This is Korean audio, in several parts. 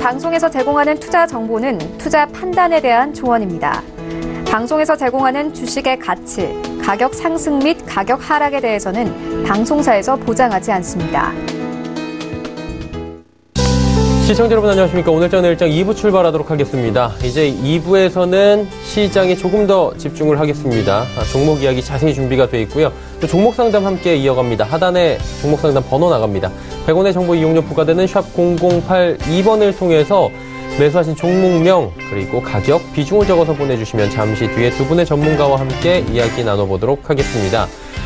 방송에서 제공하는 투자 정보는 투자 판단에 대한 조언입니다. 방송에서 제공하는 주식의 가치, 가격 상승 및 가격 하락에 대해서는 방송사에서 보장하지 않습니다. 시청자 여러분 안녕하십니까. 오늘자 내일장 2부 출발하도록 하겠습니다. 이제 2부에서는 시장에 조금 더 집중을 하겠습니다. 종목 이야기 자세히 준비가 되어 있고요. 또 종목 상담 함께 이어갑니다. 하단에 종목 상담 번호 나갑니다. 100원의 정보 이용료 부과되는 샵 0082번을 통해서 매수하신 종목명 그리고 가격, 비중을 적어서 보내주시면 잠시 뒤에 두 분의 전문가와 함께 이야기 나눠보도록 하겠습니다.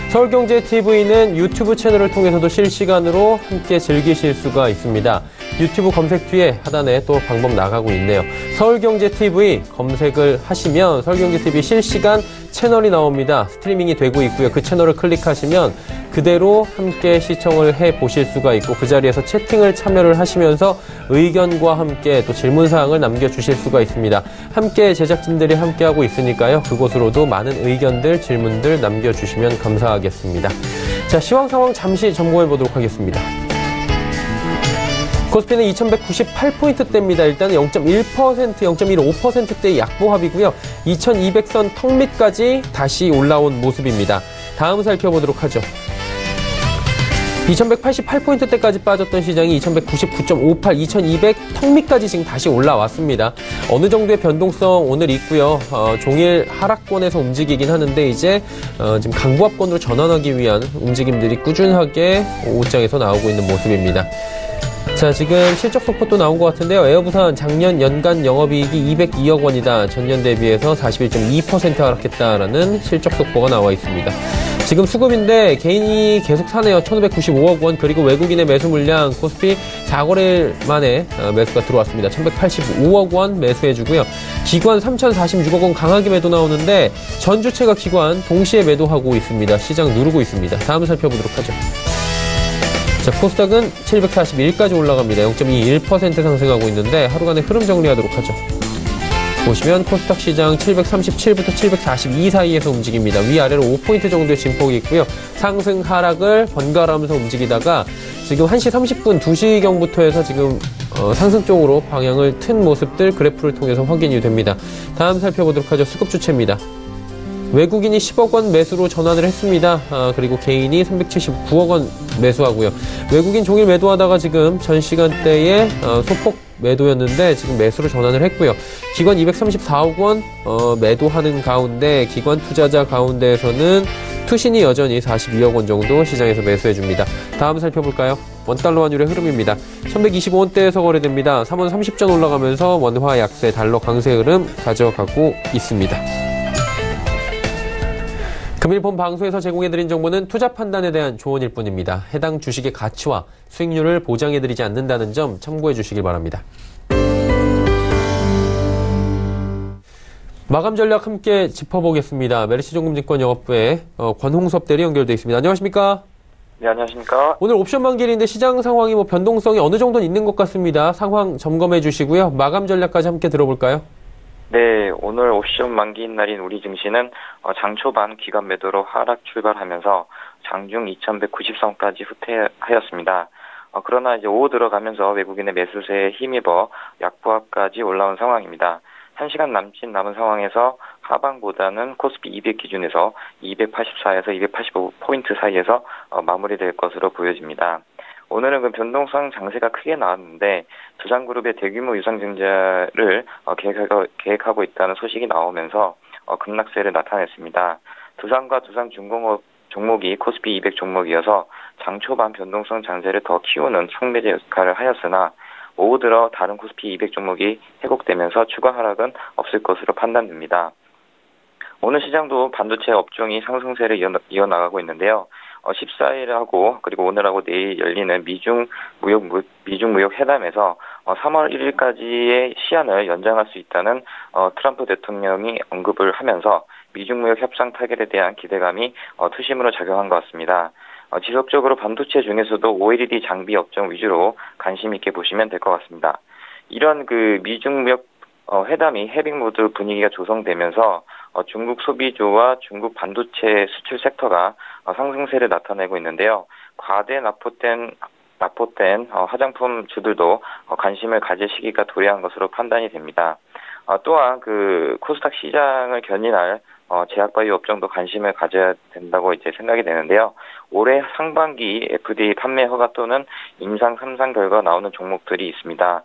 서울경제TV는 유튜브 채널을 통해서도 실시간으로 함께 즐기실 수가 있습니다. 유튜브 검색 뒤에 하단에 또 방법 나가고 있네요. 서울경제TV 검색을 하시면 서울경제TV 실시간 채널이 나옵니다. 스트리밍이 되고 있고요. 그 채널을 클릭하시면 그대로 함께 시청을 해보실 수가 있고 그 자리에서 채팅을 참여를 하시면서 의견과 함께 또 질문사항을 남겨주실 수가 있습니다. 함께 제작진들이 함께하고 있으니까요. 그곳으로도 많은 의견들, 질문들 남겨주시면 감사하겠습니다. 자, 시황 상황 잠시 점검해보도록 하겠습니다. 코스피는 2198포인트대입니다. 일단 0.1%, 0.15%대의 약보합이고요. 2200선 턱 밑까지 다시 올라온 모습입니다. 다음 살펴보도록 하죠. 2188포인트대까지 빠졌던 시장이 2199.58, 2200 턱 밑까지 지금 다시 올라왔습니다. 어느 정도의 변동성 오늘 있고요. 종일 하락권에서 움직이긴 하는데 이제 지금 강보합권으로 전환하기 위한 움직임들이 꾸준하게 옷장에서 나오고 있는 모습입니다. 자, 지금 실적 속보도 나온 것 같은데요. 에어부산 작년 연간 영업이익이 202억 원이다. 전년 대비해서 41.2% 하락했다라는 실적 속보가 나와 있습니다. 지금 수급인데 개인이 계속 사네요. 1595억 원 그리고 외국인의 매수 물량 코스피 4거래일 만에 매수가 들어왔습니다. 1185억 원 매수해주고요. 기관 3046억 원 강하게 매도 나오는데 전 주체가 기관 동시에 매도하고 있습니다. 시장 누르고 있습니다. 다음 살펴보도록 하죠. 자, 코스닥은 741까지 올라갑니다. 0.21% 상승하고 있는데 하루간의 흐름 정리하도록 하죠. 보시면 코스닥 시장 737부터 742 사이에서 움직입니다. 위아래로 5포인트 정도의 진폭이 있고요. 상승 하락을 번갈아 하면서 움직이다가 지금 1시 30분 2시경부터 해서 지금 상승 쪽으로 방향을 튼 모습들 그래프를 통해서 확인이 됩니다. 다음 살펴보도록 하죠. 수급 주체입니다. 외국인이 10억 원 매수로 전환을 했습니다. 그리고 개인이 379억 원 매수하고요. 외국인 종일 매도하다가 지금 전 시간대에 소폭 매도였는데 지금 매수로 전환을 했고요. 기관 234억 원 매도하는 가운데 기관 투자자 가운데에서는 투신이 여전히 42억 원 정도 시장에서 매수해줍니다. 다음 살펴볼까요? 원달러 환율의 흐름입니다. 1125원대에서 거래됩니다. 3원 30전 올라가면서 원화 약세, 달러 강세 흐름 가져가고 있습니다. 금일본 방송에서 제공해드린 정보는 투자 판단에 대한 조언일 뿐입니다. 해당 주식의 가치와 수익률을 보장해드리지 않는다는 점 참고해 주시길 바랍니다. 마감 전략 함께 짚어보겠습니다. 메리츠증권증권 영업부의 권홍섭 대리 연결되어 있습니다. 안녕하십니까? 네, 안녕하십니까? 오늘 옵션 만기일인데 시장 상황이 변동성이 어느 정도는 있는 것 같습니다. 상황 점검해 주시고요. 마감 전략까지 함께 들어볼까요? 네, 오늘 옵션 만기인 날인 우리 증시는 장 초반 기관 매도로 하락 출발하면서 장중 2190선까지 후퇴하였습니다. 그러나 이제 오후 들어가면서 외국인의 매수세에 힘입어 약보합까지 올라온 상황입니다. 1시간 남짓 남은 상황에서 하방보다는 코스피 200 기준에서 284에서 285포인트 사이에서 마무리될 것으로 보여집니다. 오늘은 그 변동성 장세가 크게 나왔는데 두산그룹의 대규모 유상증자를 계획하고 있다는 소식이 나오면서 급락세를 나타냈습니다. 두산과 두산중공업 종목이 코스피 200 종목이어서 장 초반 변동성 장세를 더 키우는 촉매제 역할을 하였으나 오후 들어 다른 코스피 200 종목이 회복되면서 추가 하락은 없을 것으로 판단됩니다. 오늘 시장도 반도체 업종이 상승세를 이어나가고 있는데요. 14일하고 그리고 오늘하고 내일 열리는 미중 무역 회담에서 3월 1일까지의 시한을 연장할 수 있다는 트럼프 대통령이 언급을 하면서 미중 무역 협상 타결에 대한 기대감이 투심으로 작용한 것 같습니다. 지속적으로 반도체 중에서도 OLED 장비 업종 위주로 관심 있게 보시면 될 것 같습니다. 이런 그 미중 무역 회담이 헤빙 모드 분위기가 조성되면서 중국 소비주와 중국 반도체 수출 섹터가 상승세를 나타내고 있는데요. 과대 납포된 납포된 화장품 주들도 관심을 가질 시기가 도래한 것으로 판단이 됩니다. 또한 그 코스닥 시장을 견인할 제약바이오 업종도 관심을 가져야 된다고 이제 생각이 되는데요. 올해 상반기 FDA 판매 허가 또는 임상 3상 결과 나오는 종목들이 있습니다.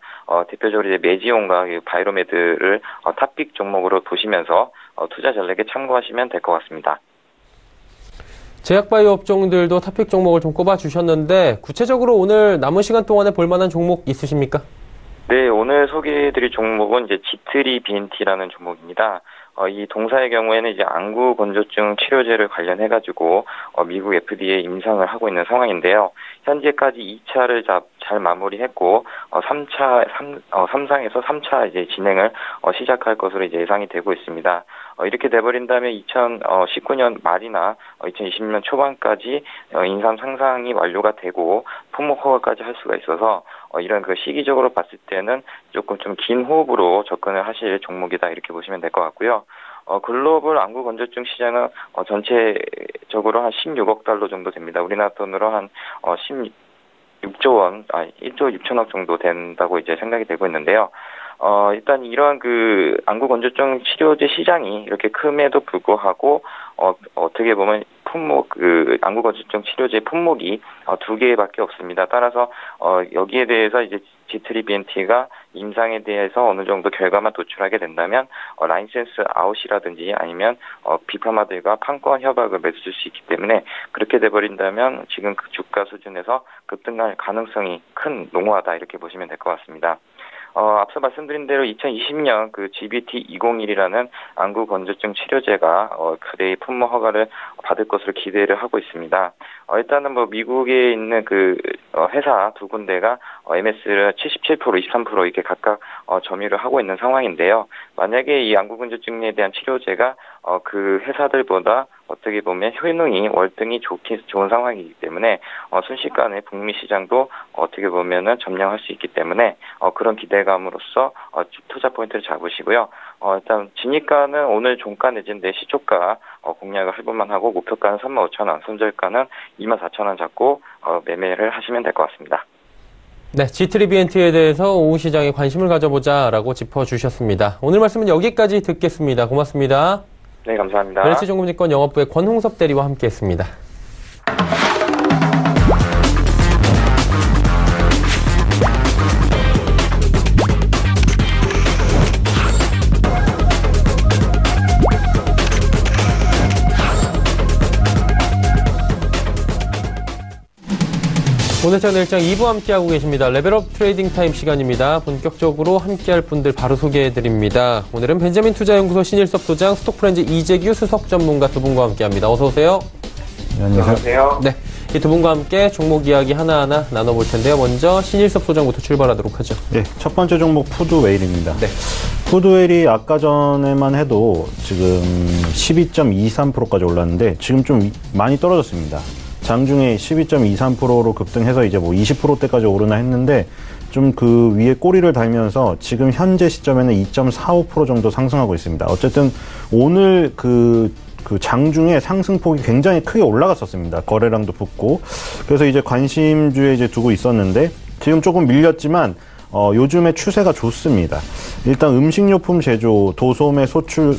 대표적으로 이제 메지온과 바이로메드를 탑픽 종목으로 보시면서 투자 전략에 참고하시면 될 것 같습니다. 제약바이오 업종들도 탑픽 종목을 좀 꼽아주셨는데 구체적으로 오늘 남은 시간 동안에 볼 만한 종목 있으십니까? 네, 오늘 소개해드릴 종목은 이제 G3BNT라는 종목입니다. 이 동사의 경우에는 이제 안구 건조증 치료제를 관련해가지고 미국 FDA 임상을 하고 있는 상황인데요. 현재까지 2차를 잘 마무리했고 3상에서 3차 이제 진행을 시작할 것으로 이제 예상이 되고 있습니다. 이렇게 돼버린다면 2019년 말이나 2020년 초반까지 인삼 상상이 완료가 되고 품목 허가까지 할 수가 있어서 이런 그 시기적으로 봤을 때는 조금 좀 긴 호흡으로 접근을 하실 종목이다 이렇게 보시면 될 것 같고요. 글로벌 안구 건조증 시장은 전체적으로 한 16억 달러 정도 됩니다. 우리나라 돈으로 한 16조 원, 1조 6천억 정도 된다고 이제 생각이 되고 있는데요. 일단 이러한 그 안구 건조증 치료제 시장이 이렇게 큼에도 불구하고 어떻게 보면 품목 안구 건조증 치료제 품목이 2개밖에 없습니다. 따라서 여기에 대해서 이제 G3BNT가 임상에 대해서 어느 정도 결과만 도출하게 된다면 라이센스 아웃이라든지 아니면 비파마들과 판권 협약을 맺을 수 있기 때문에 그렇게 돼버린다면 지금 그 주가 수준에서 급등할 가능성이 큰 농후하다 이렇게 보시면 될 것 같습니다. 앞서 말씀드린 대로 2020년 그 GBT201이라는 안구 건조증 치료제가 FDA 품목 허가를 받을 것으로 기대를 하고 있습니다. 일단은 뭐 미국에 있는 그 회사 두 군데가 MS를 77%, 23% 이렇게 각각 점유를 하고 있는 상황인데요. 만약에 이 안구 건조증에 대한 치료제가 그 회사들보다 어떻게 보면 효능이 월등히 좋은 상황이기 때문에 순식간에 북미 시장도 어떻게 보면은 점령할 수 있기 때문에 그런 기대감으로써 투자 포인트를 잡으시고요. 일단 진입가는 오늘 종가 내진 내 시초가 공략을 해볼만 하고 목표가는 35,000원, 손절가는 24,000원 잡고 매매를 하시면 될 것 같습니다. 네, G3BNT에 대해서 오후 시장에 관심을 가져보자라고 짚어주셨습니다. 오늘 말씀은 여기까지 듣겠습니다. 고맙습니다. 네, 감사합니다. LH종금증권 영업부의 권홍섭 대리와 함께했습니다. 오늘 저는 일정 2부 함께하고 계십니다. 레벨업 트레이딩 타임 시간입니다. 본격적으로 함께할 분들 바로 소개해드립니다. 오늘은 벤자민 투자연구소 신일섭 소장, 스톡프렌즈 이재규 수석 전문가 두 분과 함께합니다. 어서 오세요. 안녕하세요. 네, 이 두 분과 함께 종목 이야기 하나하나 나눠볼 텐데요. 먼저 신일섭 소장부터 출발하도록 하죠. 네, 첫 번째 종목 푸드웨일입니다. 네. 푸드웨일이 아까 전에만 해도 지금 12.23%까지 올랐는데 지금 좀 많이 떨어졌습니다. 장중에 12.23%로 급등해서 이제 뭐 20%대까지 오르나 했는데 좀 그 위에 꼬리를 달면서 지금 현재 시점에는 2.45% 정도 상승하고 있습니다. 어쨌든 오늘 그 장중에 상승폭이 굉장히 크게 올라갔었습니다. 거래량도 붙고. 그래서 이제 관심주에 이제 두고 있었는데 지금 조금 밀렸지만 요즘에 추세가 좋습니다. 일단 음식료품 제조, 도소매 수출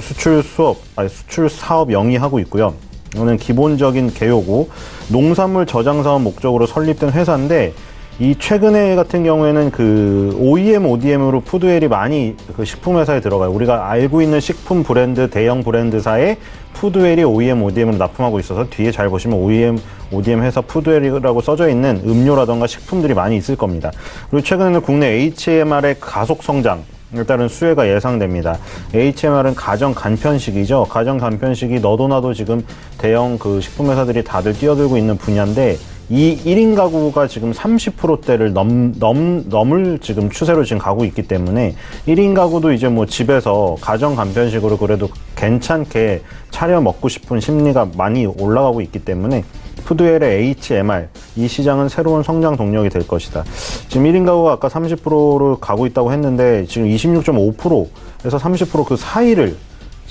사업 영위하고 있고요. 이거는 기본적인 개요고 농산물 저장 사업 목적으로 설립된 회사인데 이 최근에 같은 경우에는 그 OEM, ODM으로 푸드웰이 많이 그 식품 회사에 들어가요. 우리가 알고 있는 식품 브랜드, 대형 브랜드사에 푸드웰이 OEM, ODM으로 납품하고 있어서 뒤에 잘 보시면 OEM, ODM 회사 푸드웰이라고 써져 있는 음료라던가 식품들이 많이 있을 겁니다. 그리고 최근에는 국내 HMR의 가속 성장 에 따른 수혜가 예상됩니다. HMR은 가정 간편식이죠. 가정 간편식이 너도 나도 지금 대형 그 식품 회사들이 다들 뛰어들고 있는 분야인데 이 1인 가구가 지금 30%대를 넘을 지금 추세로 지금 가고 있기 때문에 1인 가구도 이제 뭐 집에서 가정 간편식으로 그래도 괜찮게 차려 먹고 싶은 심리가 많이 올라가고 있기 때문에 푸드웰의 HMR, 이 시장은 새로운 성장 동력이 될 것이다. 지금 1인 가구가 아까 30%로 가고 있다고 했는데 지금 26.5%에서 30% 그 사이를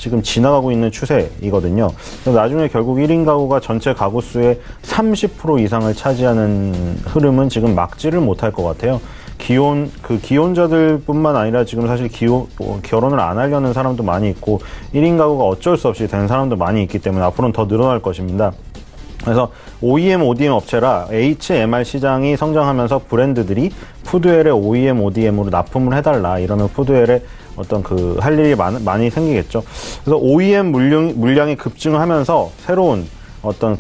지금 지나가고 있는 추세이거든요. 그래서 나중에 결국 1인 가구가 전체 가구 수의 30% 이상을 차지하는 흐름은 지금 막지를 못할 것 같아요. 기혼자들뿐만 아니라 지금 사실 결혼을 안 하려는 사람도 많이 있고 1인 가구가 어쩔 수 없이 된 사람도 많이 있기 때문에 앞으로는 더 늘어날 것입니다. 그래서 OEM, ODM 업체라 HMR 시장이 성장하면서 브랜드들이 푸드웰에 OEM, ODM으로 납품을 해달라 이러면 푸드웰에 어떤 할 일이 많이 생기겠죠. 그래서 OEM 물량이 급증하면서 새로운 어떤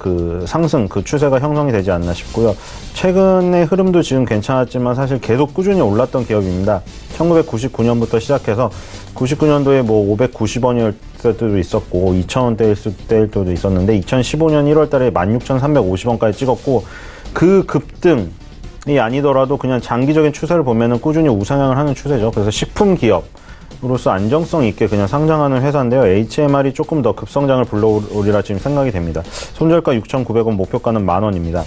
상승, 추세가 형성이 되지 않나 싶고요. 최근의 흐름도 지금 괜찮았지만 사실 계속 꾸준히 올랐던 기업입니다. 1999년부터 시작해서 99년도에 590원일 때도 있었고 2,000원대일 때도 있었는데 2015년 1월 달에 16,350원까지 찍었고 그 급등이 아니더라도 그냥 장기적인 추세를 보면은 꾸준히 우상향을 하는 추세죠. 그래서 식품 기업으로서 안정성 있게 그냥 상장하는 회사인데요. HMR이 조금 더 급성장을 불러오리라 지금 생각이 됩니다. 손절가 6,900원, 목표가는 10,000원입니다.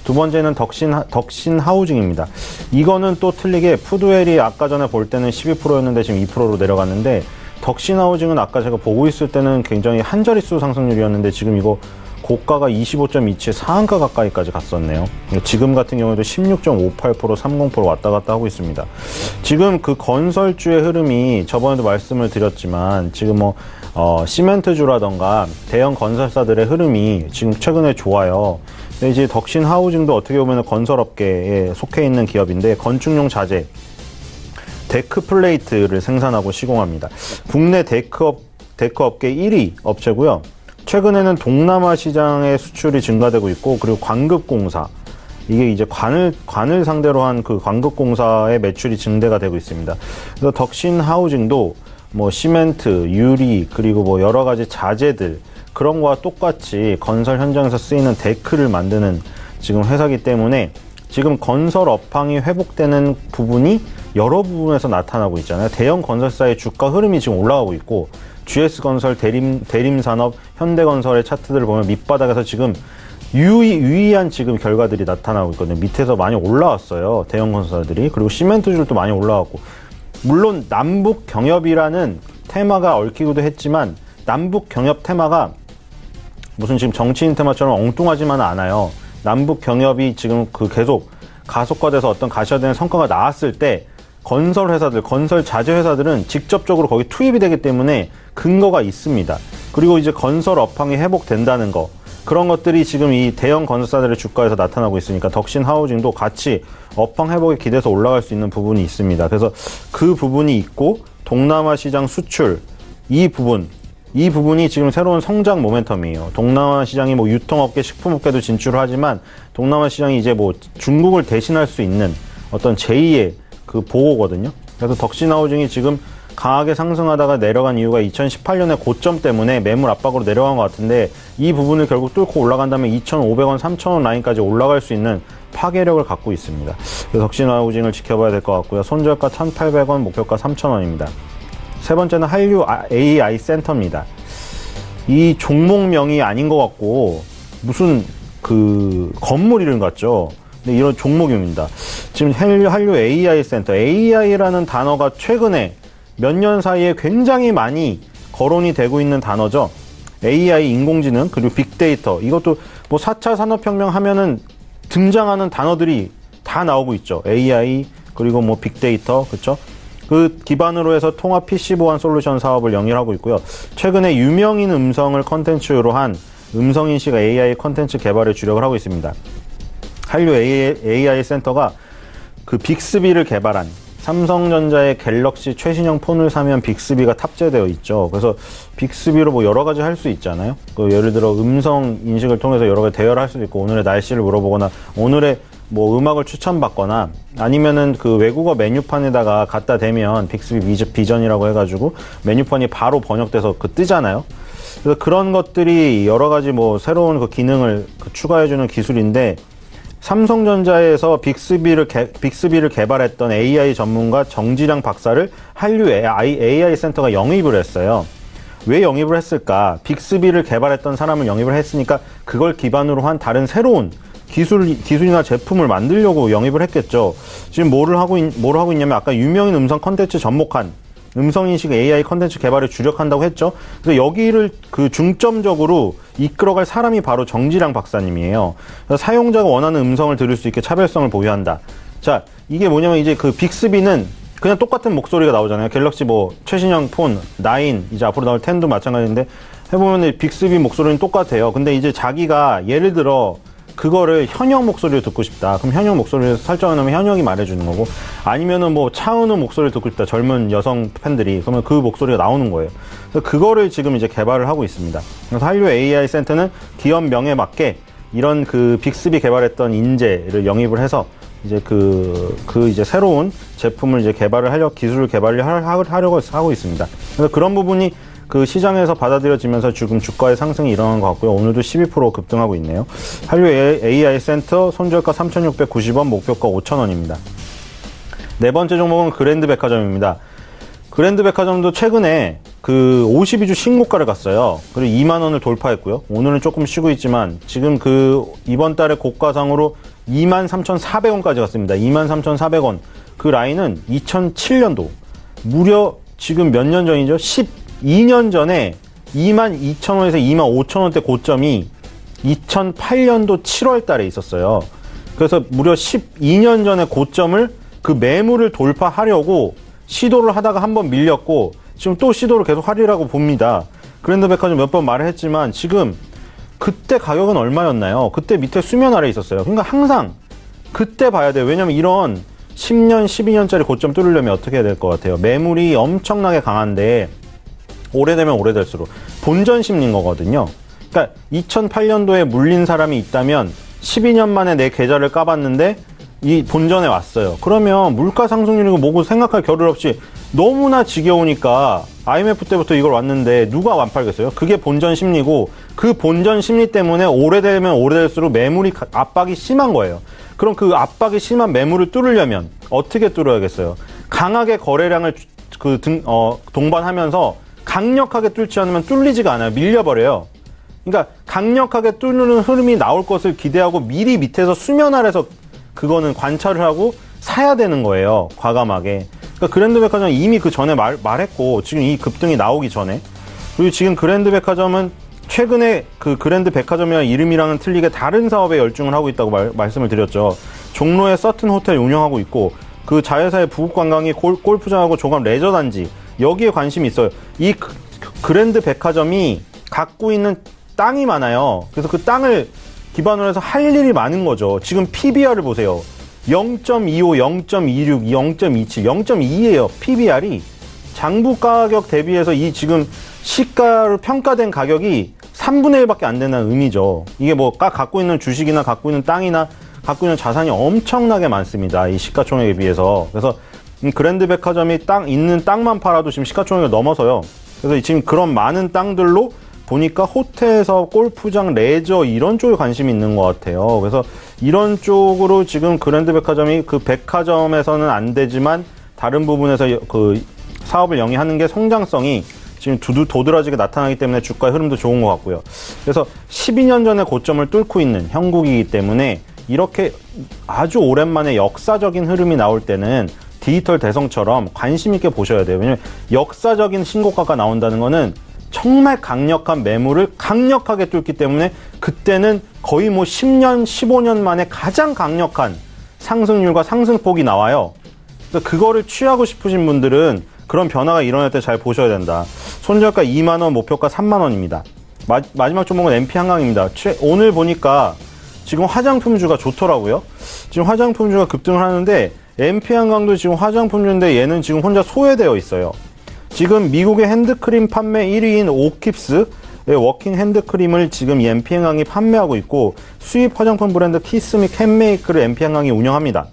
두 번째는 덕신 하우징입니다. 이거는 또 틀리게 푸드웰이 아까 전에 볼 때는 12%였는데 지금 2%로 내려갔는데 덕신 하우징은 아까 제가 보고 있을 때는 굉장히 한 자릿수 상승률이었는데 지금 이거 고가가 25.27 상한가 가까이까지 갔었네요. 지금 같은 경우에도 16.58%, 30% 왔다 갔다 하고 있습니다. 지금 건설주의 흐름이 저번에도 말씀을 드렸지만 지금 시멘트주라던가 대형 건설사들의 흐름이 지금 최근에 좋아요. 근데 이제 덕신 하우징도 어떻게 보면 건설업계에 속해 있는 기업인데 건축용 자재, 데크 플레이트를 생산하고 시공합니다. 국내 데크업계 1위 업체고요. 최근에는 동남아 시장의 수출이 증가되고 있고 그리고 광급공사, 이게 이제 관을 상대로 한 광급공사의 매출이 증대가 되고 있습니다. 그래서 덕신 하우징도 시멘트, 유리 그리고 여러 가지 자재들 그런 거와 똑같이 건설 현장에서 쓰이는 데크를 만드는 지금 회사이기 때문에 지금 건설 업황이 회복되는 부분이 여러 부분에서 나타나고 있잖아요. 대형 건설사의 주가 흐름이 지금 올라가고 있고 GS건설, 대림산업, 현대건설의 차트들을 보면 밑바닥에서 지금 유의한 지금 결과들이 나타나고 있거든요. 밑에서 많이 올라왔어요. 대형 건설사들이. 그리고 시멘트줄도 많이 올라왔고 물론 남북 경협이라는 테마가 얽히기도 했지만 남북 경협 테마가 무슨 지금 정치인 테마처럼 엉뚱하지만은 않아요. 남북 경협이 지금 계속 가속화돼서 어떤 가시화되는 성과가 나왔을 때 건설 회사들, 건설 자재 회사들은 직접적으로 거기 투입이 되기 때문에 근거가 있습니다. 그리고 이제 건설 업황이 회복된다는 거, 그런 것들이 지금 이 대형 건설사들의 주가에서 나타나고 있으니까 덕신 하우징도 같이 업황 회복에 기대서 올라갈 수 있는 부분이 있습니다. 그래서 그 부분이 있고 동남아 시장 수출, 이 부분이 지금 새로운 성장 모멘텀이에요. 동남아 시장이 유통업계, 식품업계도 진출을 하지만 동남아 시장이 이제 중국을 대신할 수 있는 어떤 제2의 보호거든요. 그래서 덕신 하우징이 지금 강하게 상승하다가 내려간 이유가 2018년의 고점 때문에 매물 압박으로 내려간 것 같은데 이 부분을 결국 뚫고 올라간다면 2,500원, 3,000원 라인까지 올라갈 수 있는 파괴력을 갖고 있습니다. 그래서 덕신 하우징을 지켜봐야 될 것 같고요. 손절가 1,800원, 목표가 3,000원입니다. 세 번째는 한류 AI 센터입니다. 이 종목명이 아닌 것 같고 무슨 건물 이름 같죠. 근데 이런 종목입니다. 지금 한류 AI 센터, AI라는 단어가 최근에 몇 년 사이에 굉장히 많이 거론이 되고 있는 단어죠. AI, 인공지능, 그리고 빅데이터. 이것도 4차 산업혁명 하면은 등장하는 단어들이 다 나오고 있죠. AI, 그리고 빅데이터, 그쵸? 그 기반으로 해서 통합 PC 보안 솔루션 사업을 영위하고 있고요. 최근에 유명인 음성을 컨텐츠로 한 음성인식 AI 컨텐츠 개발에 주력을 하고 있습니다. 한류 AI 센터가 빅스비를 개발한 삼성전자의 갤럭시 최신형 폰을 사면 빅스비가 탑재되어 있죠. 그래서 빅스비로 여러 가지 할 수 있잖아요. 예를 들어 음성 인식을 통해서 여러 가지 대화를 할 수도 있고 오늘의 날씨를 물어보거나 오늘의 음악을 추천받거나 아니면은 외국어 메뉴판에다가 갖다 대면 빅스비 비전이라고 해가지고 메뉴판이 바로 번역돼서 뜨잖아요. 그래서 그런 것들이 여러 가지 새로운 기능을 추가해주는 기술인데 삼성전자에서 빅스비를 개발했던 AI 전문가 정지량 박사를 한류 AI 센터가 영입을 했어요. 왜 영입을 했을까? 빅스비를 개발했던 사람을 영입을 했으니까 그걸 기반으로 한 다른 새로운 기술이나 제품을 만들려고 영입을 했겠죠. 지금 뭐를 하고 있냐면 아까 유명인 음성 컨텐츠 접목한 음성인식 AI 컨텐츠 개발에 주력한다고 했죠. 그래서 여기를 그 중점적으로 이끌어갈 사람이 바로 정지랑 박사님이에요. 사용자가 원하는 음성을 들을 수 있게 차별성을 보유한다. 자, 이게 뭐냐면 이제 그 빅스비는 그냥 똑같은 목소리가 나오잖아요. 갤럭시 뭐 최신형 폰 9, 이제 앞으로 나올 10도 마찬가지인데 해보면 빅스비 목소리는 똑같아요. 근데 이제 자기가 예를 들어 그거를 현역 목소리로 듣고 싶다. 그럼 현역 목소리를 설정해놓으면 현역이 말해주는 거고, 아니면은 뭐 차은우 목소리를 듣고 싶다. 젊은 여성 팬들이. 그러면 그 목소리가 나오는 거예요. 그래서 그거를 지금 이제 개발을 하고 있습니다. 그래서 한류 AI 센터는 기업 명에 맞게 이런 그 빅스비 개발했던 인재를 영입을 해서 이제 이제 새로운 제품을 이제 기술 개발을 하려고 하고 있습니다. 그래서 그런 부분이 그 시장에서 받아들여지면서 지금 주가의 상승이 일어난 것 같고요. 오늘도 12% 급등하고 있네요. 한류 AI 센터 손절가 3,690원, 목표가 5,000원입니다. 네 번째 종목은 그랜드 백화점입니다. 그랜드 백화점도 최근에 그 52주 신고가를 갔어요. 그리고 2만 원을 돌파했고요. 오늘은 조금 쉬고 있지만 지금 그 이번 달에 고가상으로 23,400원까지 갔습니다. 23,400원. 그 라인은 2007년도 무려 지금 몇 년 전이죠? 12년 전에 22,000원에서 25,000원대 고점이 2008년도 7월 달에 있었어요. 그래서 무려 12년 전에 고점을 그 매물을 돌파하려고 시도를 하다가 한번 밀렸고 지금 또 시도를 계속 하리라고 봅니다. 그랜드 백화점 몇 번 말을 했지만 지금 그때 가격은 얼마였나요? 그때 밑에 수면 아래 있었어요. 그러니까 항상 그때 봐야 돼요. 왜냐면 이런 10년, 12년짜리 고점 뚫으려면 어떻게 해야 될 것 같아요? 매물이 엄청나게 강한데 오래되면 오래될수록 본전 심리인 거거든요. 그러니까 2008년도에 물린 사람이 있다면 12년 만에 내 계좌를 까봤는데 이 본전에 왔어요. 그러면 물가 상승률이고 뭐고 생각할 겨를 없이 너무나 지겨우니까 IMF 때부터 이걸 왔는데 누가 안 팔겠어요? 그게 본전 심리고 그 본전 심리 때문에 오래되면 오래될수록 매물이 압박이 심한 거예요. 그럼 그 압박이 심한 매물을 뚫으려면 어떻게 뚫어야겠어요? 강하게 거래량을 동반하면서 강력하게 뚫지 않으면 뚫리지가 않아요. 밀려버려요. 그러니까 강력하게 뚫는 흐름이 나올 것을 기대하고 미리 밑에서 수면 아래서 그거는 관찰을 하고 사야 되는 거예요. 과감하게. 그러니까 그랜드 백화점은 이미 그 전에 말했고 지금 이 급등이 나오기 전에, 그리고 지금 그랜드 백화점은 최근에 그 그랜드 백화점이라는 이름이랑은 틀리게 다른 사업에 열중을 하고 있다고 말씀을 드렸죠. 종로에 서튼 호텔 운영하고 있고 그 자회사의 부국 관광이 골프장하고 종합 레저 단지 여기에 관심이 있어요. 이 그랜드 백화점이 갖고 있는 땅이 많아요. 그래서 그 땅을 기반으로 해서 할 일이 많은 거죠. 지금 PBR을 보세요. 0.25, 0.26, 0.27, 0.2예요. PBR이 장부 가격 대비해서 이 지금 시가로 평가된 가격이 3분의 1밖에 안 된다는 의미죠. 이게 뭐 갖고 있는 주식이나 갖고 있는 땅이나 갖고 있는 자산이 엄청나게 많습니다. 이 시가총액에 비해서. 그래서 그랜드 백화점이 있는 땅만 팔아도 지금 시가총액을 넘어서요. 그래서 지금 그런 많은 땅들로 보니까 호텔 사업, 골프장, 레저 이런 쪽에 관심이 있는 것 같아요. 그래서 이런 쪽으로 지금 그랜드 백화점이 그 백화점에서는 안 되지만 다른 부분에서 그 사업을 영위하는 게 성장성이 지금 도드라지게 나타나기 때문에 주가의 흐름도 좋은 것 같고요. 그래서 12년 전에 고점을 뚫고 있는 형국이기 때문에 이렇게 아주 오랜만에 역사적인 흐름이 나올 때는 디지털 대성처럼 관심 있게 보셔야 돼요. 왜냐면 역사적인 신고가가 나온다는 거는 정말 강력한 매물을 강력하게 뚫기 때문에 그때는 거의 뭐 10년, 15년 만에 가장 강력한 상승률과 상승폭이 나와요. 그래서 그거를 취하고 싶으신 분들은 그런 변화가 일어날 때 잘 보셔야 된다. 손절가 2만원, 목표가 3만원입니다. 마지막 종목은 MP 한강입니다. 오늘 보니까 지금 화장품주가 좋더라고요. 지금 화장품주가 급등을 하는데 MP 한강도 지금 화장품주인데 얘는 지금 혼자 소외되어 있어요. 지금 미국의 핸드크림 판매 1위인 오킵스의 워킹 핸드크림을 지금 이 MP 한강이 판매하고 있고 수입 화장품 브랜드 키스 및 캔메이크를 MP 한강이 운영합니다.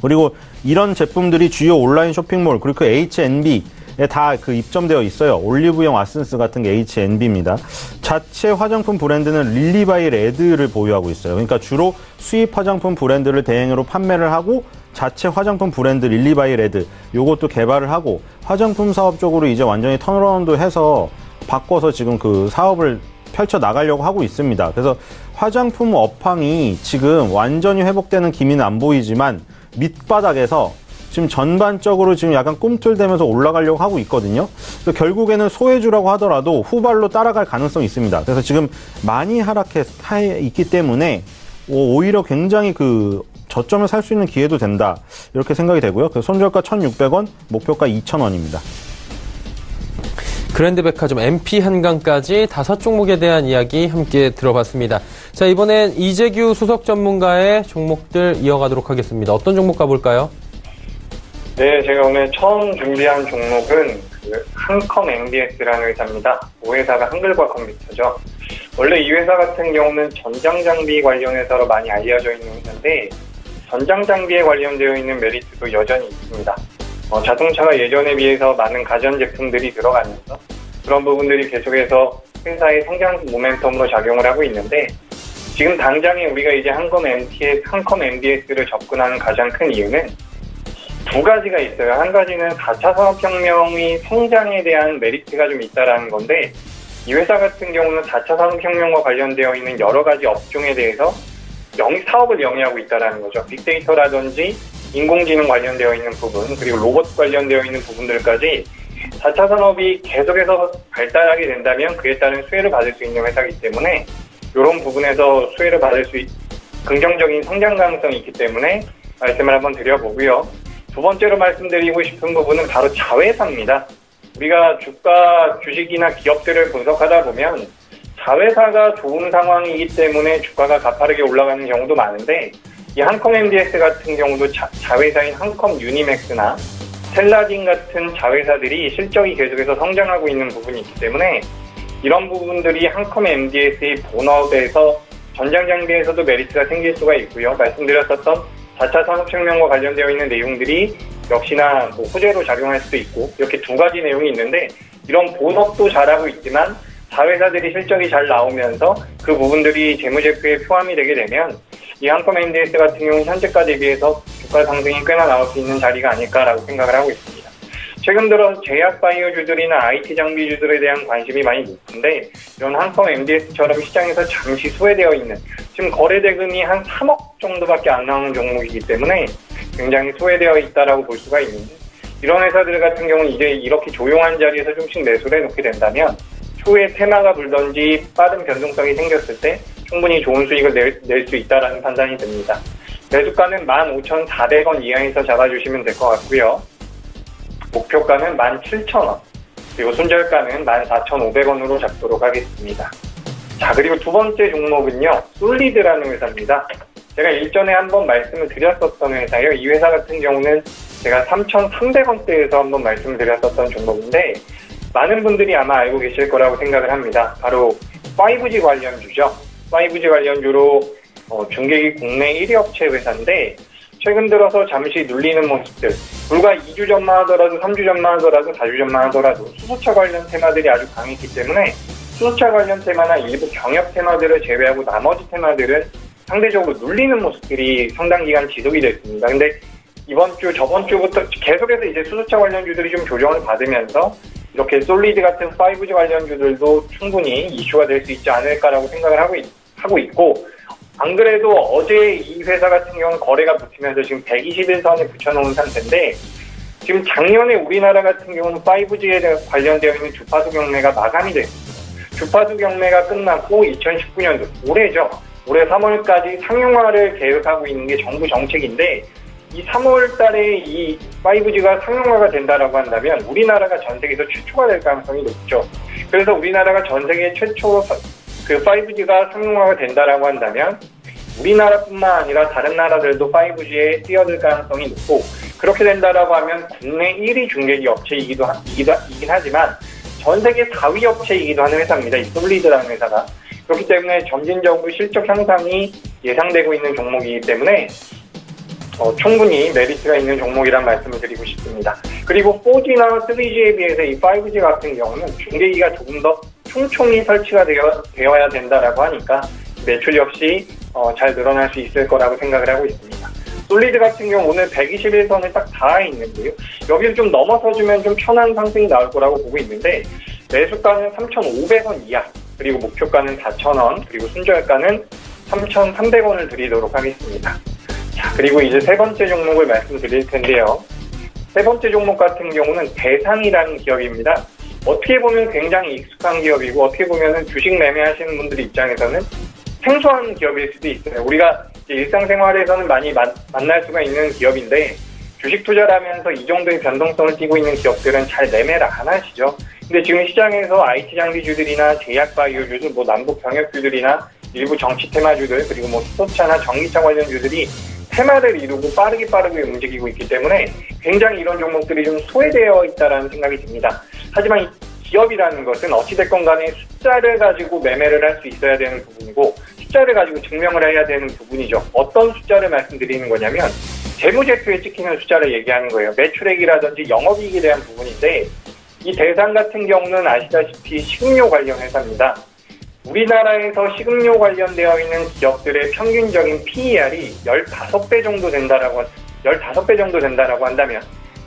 그리고 이런 제품들이 주요 온라인 쇼핑몰 그리고 그 H&B에 다 그 입점되어 있어요. 올리브영 아센스 같은 게 H&B입니다. 자체 화장품 브랜드는 릴리바이 레드를 보유하고 있어요. 그러니까 주로 수입 화장품 브랜드를 대행으로 판매를 하고 자체 화장품 브랜드 릴리바이 레드 요것도 개발을 하고 화장품 사업 쪽으로 이제 완전히 턴어라운드 해서 바꿔서 지금 그 사업을 펼쳐 나가려고 하고 있습니다. 그래서 화장품 업황이 지금 완전히 회복되는 기미는 안 보이지만 밑바닥에서 지금 전반적으로 지금 약간 꿈틀대면서 올라가려고 하고 있거든요. 그래서 결국에는 소외주라고 하더라도 후발로 따라갈 가능성이 있습니다. 그래서 지금 많이 하락해 있기 때문에 오히려 굉장히 그 저점을 살 수 있는 기회도 된다. 이렇게 생각이 되고요. 그래서 손절가 1,600원, 목표가 2,000원입니다. 그랜드백화점 MP 한강까지 5종목에 대한 이야기 함께 들어봤습니다. 자, 이번엔 이재규 수석 전문가의 종목들 이어가도록 하겠습니다. 어떤 종목 가볼까요? 네, 제가 오늘 처음 준비한 종목은 한컴 MBS라는 회사입니다. 이 회사가 한글과 컴퓨터죠. 원래 이 회사 같은 경우는 전장장비 관련 회사로 많이 알려져 있는 회사인데 전장장비에 관련되어 있는 메리트도 여전히 있습니다. 자동차가 예전에 비해서 많은 가전제품들이 들어가면서 그런 부분들이 계속해서 회사의 성장 모멘텀으로 작용을 하고 있는데 지금 당장에 우리가 이제 한컴 MBS를 접근하는 가장 큰 이유는 두 가지가 있어요. 한 가지는 4차 산업혁명의 성장에 대한 메리트가 좀 있다라는 건데 이 회사 같은 경우는 4차 산업혁명과 관련되어 있는 여러 가지 업종에 대해서 사업을 영위하고 있다는 거죠. 빅데이터라든지 인공지능 관련되어 있는 부분, 그리고 로봇 관련되어 있는 부분들까지 4차 산업이 계속해서 발달하게 된다면 그에 따른 수혜를 받을 수 있는 회사이기 때문에 이런 부분에서 수혜를 받을 수 긍정적인 성장 가능성이 있기 때문에 말씀을 한번 드려보고요. 두 번째로 말씀드리고 싶은 부분은 바로 자회사입니다. 우리가 주식이나 기업들을 분석하다 보면 자회사가 좋은 상황이기 때문에 주가가 가파르게 올라가는 경우도 많은데 이 한컴 MBS 같은 경우도 자회사인 한컴 유니맥스나 셀라딘 같은 자회사들이 실적이 계속해서 성장하고 있는 부분이 있기 때문에 이런 부분들이 한컴 MBS의 본업에서 전장장비에서도 메리트가 생길 수가 있고요. 말씀드렸었던 4차 산업혁명과 관련되어 있는 내용들이 역시나 호재로 작용할 수도 있고 이렇게 두 가지 내용이 있는데 이런 본업도 잘하고 있지만 자회사들이 실적이 잘 나오면서 그 부분들이 재무제표에 포함이 되게 되면 이 한컴 MBS 같은 경우는 현재가 대비해서 주가 상승이 꽤나 나올 수 있는 자리가 아닐까라고 생각을 하고 있습니다. 최근 들어 제약바이오주들이나 IT 장비주들에 대한 관심이 많이 높은데 이런 한컴 MBS처럼 시장에서 잠시 소외되어 있는 지금 거래 대금이 한 3억 정도밖에 안 나오는 종목이기 때문에 굉장히 소외되어 있다라고 볼 수가 있는데 이런 회사들 같은 경우는 이제 이렇게 조용한 자리에서 좀씩 매수를 해놓게 된다면 추후에 테마가 불던지 빠른 변동성이 생겼을 때 충분히 좋은 수익을 낼 수 있다라는 판단이 듭니다. 매수가는 15,400원 이하에서 잡아주시면 될 것 같고요. 목표가는 17,000원, 그리고 손절가는 14,500원으로 잡도록 하겠습니다. 자, 그리고 두 번째 종목은요, 솔리드라는 회사입니다. 제가 일전에 한번 말씀을 드렸었던 회사예요. 이 회사 같은 경우는 제가 3,300원대에서 한번 말씀을 드렸었던 종목인데 많은 분들이 아마 알고 계실 거라고 생각을 합니다. 바로 5G 관련주죠. 5G 관련주로 중계기 국내 1위 업체 회사인데 최근 들어서 잠시 눌리는 모습들, 불과 2주 전만 하더라도 3주 전만 하더라도 4주 전만 하더라도 수소차 관련 테마들이 아주 강했기 때문에 수소차 관련 테마나 일부 경협 테마들을 제외하고 나머지 테마들은 상대적으로 눌리는 모습들이 상당 기간 지속이 됐습니다. 근데 이번 주, 저번 주부터 계속해서 이제 수소차 관련주들이 좀 조정을 받으면서 이렇게 솔리드 같은 5G 관련주들도 충분히 이슈가 될 수 있지 않을까라고 생각을 하고 있고, 안 그래도 어제 이 회사 같은 경우는 거래가 붙으면서 지금 121선에 붙여놓은 상태인데, 지금 작년에 우리나라 같은 경우는 5G에 관련되어 있는 주파수 경매가 마감이 됐습니다. 주파수 경매가 끝났고 2019년도, 올해죠. 올해 3월까지 상용화를 계획하고 있는 게 정부 정책인데, 이 3월 달에 이 5G가 상용화가 된다라고 한다면 우리나라가 전 세계에서 최초가 될 가능성이 높죠. 그래서 우리나라가 전 세계 최초로 그 5G가 상용화가 된다라고 한다면 우리나라뿐만 아니라 다른 나라들도 5G에 뛰어들 가능성이 높고, 그렇게 된다라고 하면 국내 1위 중계기 업체이긴 하지만 전 세계 4위 업체이기도 하는 회사입니다. 이 솔리드라는 회사가. 그렇기 때문에 점진적으로 실적 향상이 예상되고 있는 종목이기 때문에 충분히 메리트가 있는 종목이란 말씀을 드리고 싶습니다. 그리고 4G나 3G에 비해서 이 5G 같은 경우는 중계기가 조금 더 촘촘히 설치가 되어야 된다라고 하니까 매출 역시 잘 늘어날 수 있을 거라고 생각을 하고 있습니다. 솔리드 같은 경우 오늘 121선을 딱 닿아 있는데요. 여기를 좀 넘어서주면 좀 편한 상승이 나올 거라고 보고 있는데 매수가는 3,500원 이하, 그리고 목표가는 4,000원, 그리고 순절가는 3,300원을 드리도록 하겠습니다. 자, 그리고 이제 세 번째 종목을 말씀드릴 텐데요. 세 번째 종목 같은 경우는 대상이라는 기업입니다. 어떻게 보면 굉장히 익숙한 기업이고 어떻게 보면 주식 매매하시는 분들 입장에서는 생소한 기업일 수도 있어요. 우리가 일상생활에서는 많이 만날 수가 있는 기업인데 주식 투자를 하면서 이 정도의 변동성을 띠고 있는 기업들은 잘 매매를 안 하시죠. 근데 지금 시장에서 IT 장비주들이나 제약바이오주들, 남북 병역주들이나 일부 정치 테마주들, 그리고 수소차나 전기차 관련주들이 테마를 이루고 빠르게 움직이고 있기 때문에 굉장히 이런 종목들이 좀 소외되어 있다는 생각이 듭니다. 하지만 기업이라는 것은 어찌됐건 간에 숫자를 가지고 매매를 할 수 있어야 되는 부분이고 숫자를 가지고 증명을 해야 되는 부분이죠. 어떤 숫자를 말씀드리는 거냐면 재무제표에 찍히는 숫자를 얘기하는 거예요. 매출액이라든지 영업이익에 대한 부분인데 이 대상 같은 경우는 아시다시피 식음료 관련 회사입니다. 우리나라에서 식음료 관련되어 있는 기업들의 평균적인 PER이 15배 정도 된다라고 한다면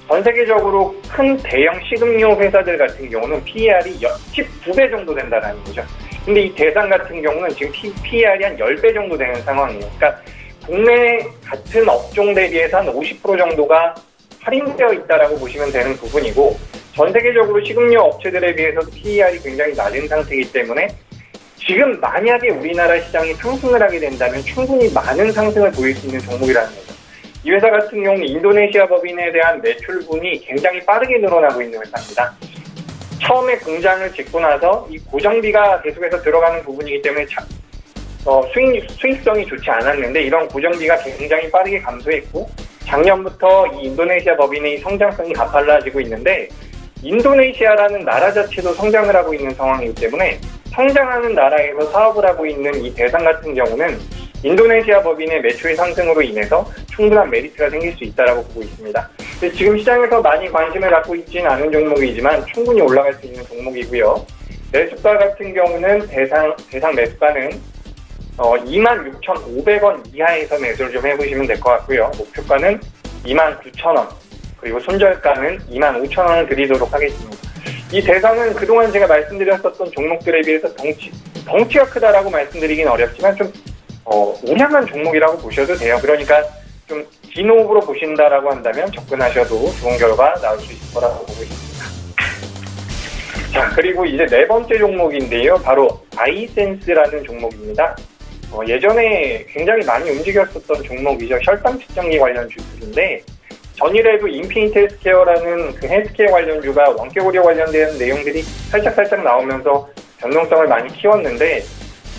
전 세계적으로 큰 대형 식음료 회사들 같은 경우는 PER이 19배 정도 된다는 거죠. 근데 이 대상 같은 경우는 지금 PER이 한 10배 정도 되는 상황이에요. 그러니까 국내 같은 업종 대비해서 한 50% 정도가 할인되어 있다라고 보시면 되는 부분이고 전 세계적으로 식음료 업체들에 비해서 PER이 굉장히 낮은 상태이기 때문에 지금 만약에 우리나라 시장이 상승을 하게 된다면 충분히 많은 상승을 보일 수 있는 종목이라는 거죠. 이 회사 같은 경우는 인도네시아 법인에 대한 매출분이 굉장히 빠르게 늘어나고 있는 회사입니다. 처음에 공장을 짓고 나서 이 고정비가 계속해서 들어가는 부분이기 때문에 수익성이 좋지 않았는데 이런 고정비가 굉장히 빠르게 감소했고 작년부터 이 인도네시아 법인의 성장성이 가팔라지고 있는데 인도네시아라는 나라 자체도 성장을 하고 있는 상황이기 때문에 성장하는 나라에서 사업을 하고 있는 이 대상 같은 경우는 인도네시아 법인의 매출 상승으로 인해서 충분한 메리트가 생길 수 있다고 보고 있습니다. 지금 시장에서 많이 관심을 갖고 있지는 않은 종목이지만 충분히 올라갈 수 있는 종목이고요. 매수가 같은 경우는 대상 매수가는 26,500원 이하에서 매수를 좀 해보시면 될 것 같고요. 목표가는 29,000원, 그리고 손절가는 25,000원을 드리도록 하겠습니다. 이 대상은 그동안 제가 말씀드렸었던 종목들에 비해서 덩치가 크다라고 말씀드리긴 어렵지만 좀 우량한 종목이라고 보셔도 돼요. 그러니까 좀 긴 호흡으로 보신다라고 한다면 접근하셔도 좋은 결과 나올 수 있을 거라고 보고 있습니다. 자, 그리고 이제 네 번째 종목인데요. 바로 아이센스라는 종목입니다. 예전에 굉장히 많이 움직였었던 종목이죠. 혈당 측정기 관련 주들인데 전일에도 인피니트 헬스케어라는 그 헬스케어 관련주가 원격의료 관련된 내용들이 살짝 나오면서 변동성을 많이 키웠는데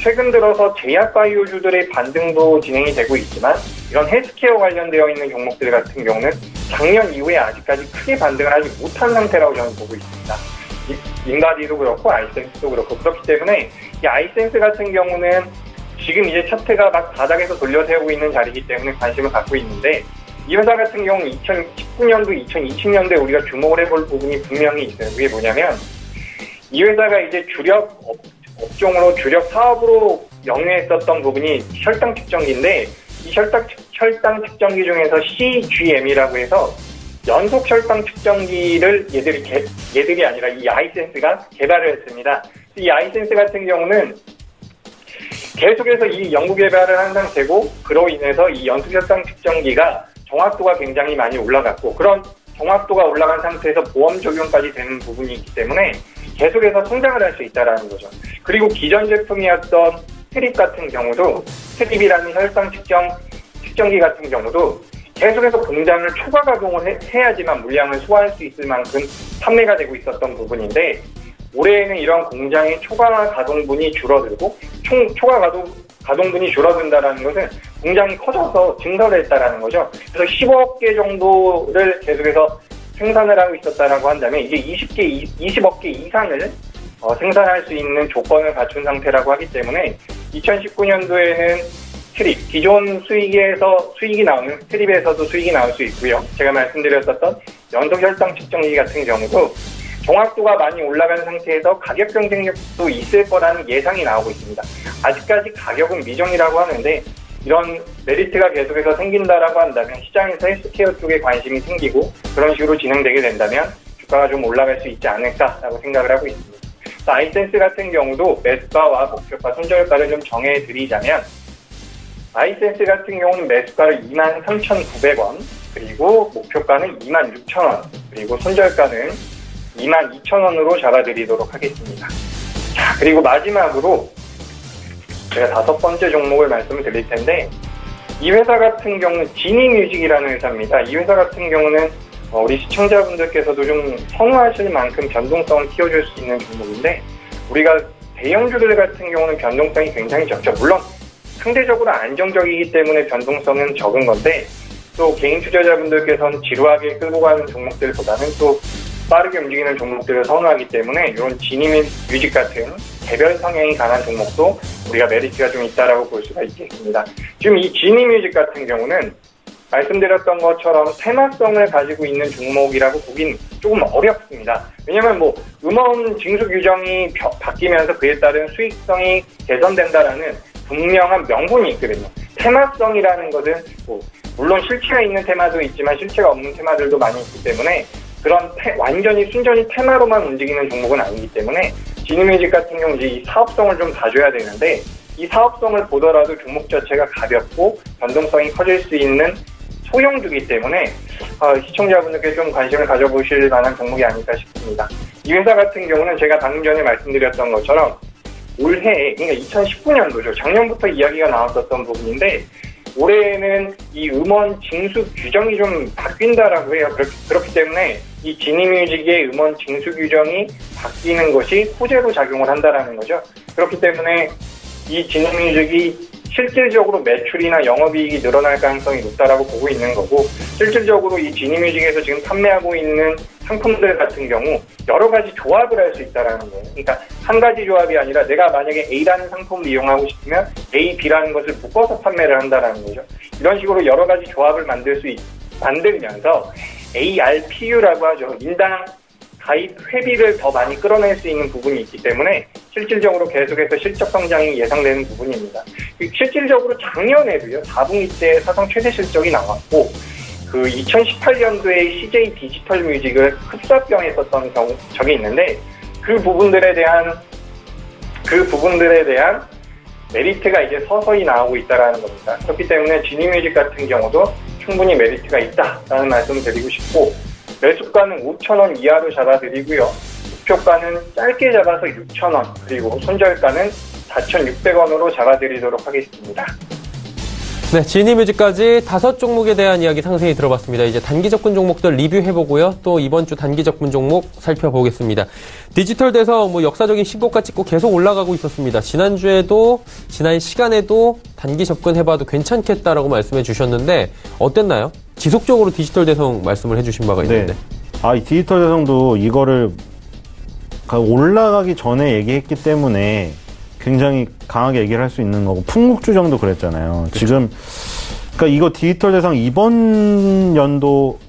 최근 들어서 제약바이오주들의 반등도 진행이 되고 있지만 이런 헬스케어 관련되어 있는 종목들 같은 경우는 작년 이후에 아직까지 크게 반등을 하지 못한 상태라고 저는 보고 있습니다. 인가디도 그렇고 아이센스도 그렇고 그렇기 때문에 이 아이센스 같은 경우는 지금 이제 차트가 막 바닥에서 돌려세우고 있는 자리이기 때문에 관심을 갖고 있는데 이 회사 같은 경우는 2019년도, 2020년도에 우리가 주목을 해볼 부분이 분명히 있어요. 그게 뭐냐면 이 회사가 이제 주력 업종으로 주력 사업으로 영위했었던 부분이 혈당 측정기인데 이 혈당 측정기 중에서 CGM이라고 해서 연속 혈당 측정기를 얘들이 아니라 이 아이센스가 개발을 했습니다. 이 아이센스 같은 경우는 계속해서 이 연구 개발을 한 상태고 그로 인해서 이 연속 혈당 측정기가 정확도가 굉장히 많이 올라갔고 그런 정확도가 올라간 상태에서 보험 적용까지 되는 부분이 있기 때문에 계속해서 성장을 할 수 있다는 거죠. 그리고 기존 제품이었던 스트립 같은 경우도 스트립이라는 혈당 측정기 같은 경우도 계속해서 공장을 초과 가동을 해야지만 물량을 소화할 수 있을 만큼 판매가 되고 있었던 부분인데 올해에는 이런 공장의 초과 가동분이 줄어들고 초과 가동분이 줄어든다는 것은 공장이 커져서 증설을 했다는 거죠. 그래서 15억 개 정도를 계속해서 생산을 하고 있었다라고 한다면 이제 20억 개 이상을 생산할 수 있는 조건을 갖춘 상태라고 하기 때문에 2019년도에는 스트립, 기존 수익이 나오는 스트립에서도 수익이 나올 수 있고요. 제가 말씀드렸었던 연속 혈당 측정기 같은 경우도 정확도가 많이 올라간 상태에서 가격 경쟁력도 있을 거라는 예상이 나오고 있습니다. 아직까지 가격은 미정이라고 하는데 이런 메리트가 계속해서 생긴다라고 한다면 시장에서 헬스케어 쪽에 관심이 생기고 그런 식으로 진행되게 된다면 주가가 좀 올라갈 수 있지 않을까라고 생각을 하고 있습니다. 아이센스 같은 경우도 매수가와 목표가, 손절가를 좀 정해드리자면 아이센스 같은 경우는 매수가를 23,900원, 그리고 목표가는 26,000원, 그리고 손절가는 22,000원으로 잡아드리도록 하겠습니다. 자, 그리고 마지막으로 제가 5번째 종목을 말씀을 드릴 텐데, 이 회사 같은 경우는 지니뮤직이라는 회사입니다. 이 회사 같은 경우는 우리 시청자분들께서도 좀 선호하실 만큼 변동성을 키워줄 수 있는 종목인데, 우리가 대형주들 같은 경우는 변동성이 굉장히 적죠. 물론 상대적으로 안정적이기 때문에 변동성은 적은 건데, 또 개인 투자자분들께서는 지루하게 끌고 가는 종목들보다는 또 빠르게 움직이는 종목들을 선호하기 때문에 이런 지니뮤직 같은 개별 성향이 강한 종목도 우리가 메리트가 좀 있다라고 볼 수가 있겠습니다. 지금 이 지니뮤직 같은 경우는 말씀드렸던 것처럼 테마성을 가지고 있는 종목이라고 보긴 조금 어렵습니다. 왜냐하면 뭐 음원 징수 규정이 바뀌면서 그에 따른 수익성이 개선된다라는 분명한 명분이 있거든요. 테마성이라는 것은 뭐 물론 실체가 있는 테마도 있지만 실체가 없는 테마들도 많이 있기 때문에 그런 완전히 순전히 테마로만 움직이는 종목은 아니기 때문에 지니뮤직 같은 경우 이 사업성을 좀 봐줘야 되는데, 이 사업성을 보더라도 종목 자체가 가볍고 변동성이 커질 수 있는 소형주기 때문에 시청자분들께 좀 관심을 가져보실 만한 종목이 아닐까 싶습니다. 이 회사 같은 경우는 제가 방금 전에 말씀드렸던 것처럼 올해, 그러니까 2019년도죠. 작년부터 이야기가 나왔었던 부분인데, 올해는 이 음원 징수 규정이 좀 바뀐다라고 해요. 그렇기 때문에 이 지니뮤직의 음원 징수 규정이 바뀌는 것이 호재로 작용을 한다라는 거죠. 그렇기 때문에 이 지니뮤직이 실질적으로 매출이나 영업이익이 늘어날 가능성이 높다라고 보고 있는 거고, 실질적으로 이 지니뮤직에서 지금 판매하고 있는 상품들 같은 경우 여러 가지 조합을 할 수 있다라는 거예요. 그러니까 한 가지 조합이 아니라 내가 만약에 A라는 상품을 이용하고 싶으면 A, B라는 것을 묶어서 판매를 한다라는 거죠. 이런 식으로 여러 가지 조합을 만들면서 ARPU라고 하죠. 인당 가입 회비를 더 많이 끌어낼 수 있는 부분이 있기 때문에 실질적으로 계속해서 실적 성장이 예상되는 부분입니다. 실질적으로 작년에도요, 4분기 때 사상 최대 실적이 나왔고, 그 2018년도에 CJ 디지털 뮤직을 흡사병했었던 적이 있는데, 그 부분들에 대한 메리트가 이제 서서히 나오고 있다라는 겁니다. 그렇기 때문에 지니뮤직 같은 경우도 충분히 메리트가 있다라는 말씀을 드리고 싶고, 매수가는 5,000원 이하로 잡아드리고요. 목표가는 짧게 잡아서 6,000원, 그리고 손절가는 4,600원으로 잡아드리도록 하겠습니다. 네, 지니뮤직까지 5종목에 대한 이야기 상세히 들어봤습니다. 이제 단기 접근 종목들 리뷰해보고요. 또 이번 주 단기 접근 종목 살펴보겠습니다. 디지털 대성 뭐 역사적인 신고가 찍고 계속 올라가고 있었습니다. 지난 시간에도 단기 접근해봐도 괜찮겠다라고 말씀해 주셨는데 어땠나요? 지속적으로 디지털 대성 말씀을 해주신 바가 있는데. 이 디지털 대성도 이거를 올라가기 전에 얘기했기 때문에 굉장히 강하게 얘기를 할 수 있는 거고, 풍국주정도 그랬잖아요. 그쵸. 지금 그러니까 이거 디지털 대상 이번 연도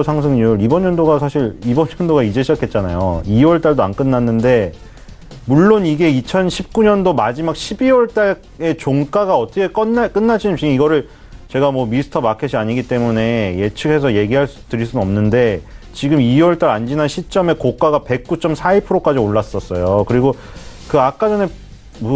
상승률, 이번 연도가 이제 시작했잖아요. 2월 달도 안 끝났는데, 물론 이게 2019년도 마지막 12월 달의 종가가 어떻게 끝날지는 지금 이거를 제가 뭐 미스터 마켓이 아니기 때문에 예측해서 드릴 수는 없는데, 지금 2월 달 안 지난 시점에 고가가 109.42%까지 올랐었어요. 그리고 그 아까 전에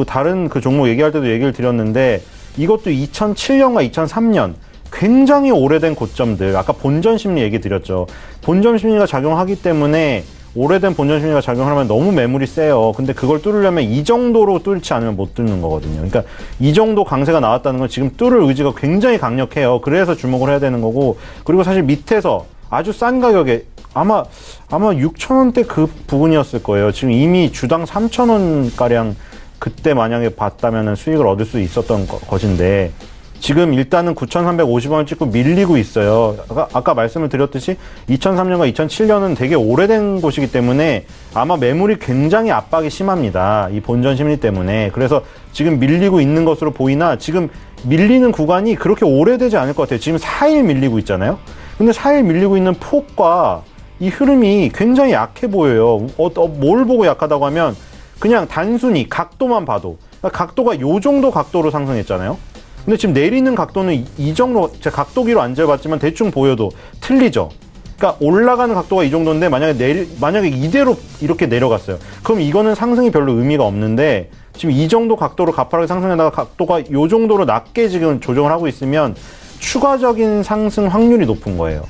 다른 그 종목 얘기할 때도 얘기를 드렸는데, 이것도 2007년과 2003년 굉장히 오래된 고점들, 아까 본전 심리 얘기 드렸죠. 본전 심리가 작용하기 때문에, 오래된 본전 심리가 작용하면 너무 매물이 세요. 근데 그걸 뚫으려면 이 정도로 뚫지 않으면 못 뚫는 거거든요. 그러니까 이 정도 강세가 나왔다는 건 지금 뚫을 의지가 굉장히 강력해요. 그래서 주목을 해야 되는 거고, 그리고 사실 밑에서 아주 싼 가격에 아마 6,000원대 그 부분이었을 거예요. 지금 이미 주당 3,000원가량 그때 만약에 봤다면 수익을 얻을 수 있었던 것인데, 지금 일단은 9,350원을 찍고 밀리고 있어요. 아까 말씀을 드렸듯이 2003년과 2007년은 되게 오래된 곳이기 때문에 아마 매물이 굉장히 압박이 심합니다. 이 본전 심리 때문에. 그래서 지금 밀리고 있는 것으로 보이나, 지금 밀리는 구간이 그렇게 오래되지 않을 것 같아요. 지금 4일 밀리고 있잖아요. 근데 4일 밀리고 있는 폭과 이 흐름이 굉장히 약해 보여요. 뭘 보고 약하다고 하면 그냥 단순히 각도만 봐도, 그러니까 각도가 요 정도 각도로 상승했잖아요. 근데 지금 내리는 각도는 이 정도, 제가 각도기로 안 재봤지만 대충 보여도 틀리죠. 그러니까 올라가는 각도가 이 정도인데 만약에 이대로 이렇게 내려갔어요. 그럼 이거는 상승이 별로 의미가 없는데, 지금 이 정도 각도로 가파르게 상승하다가 각도가 요 정도로 낮게 지금 조정을 하고 있으면 추가적인 상승 확률이 높은 거예요.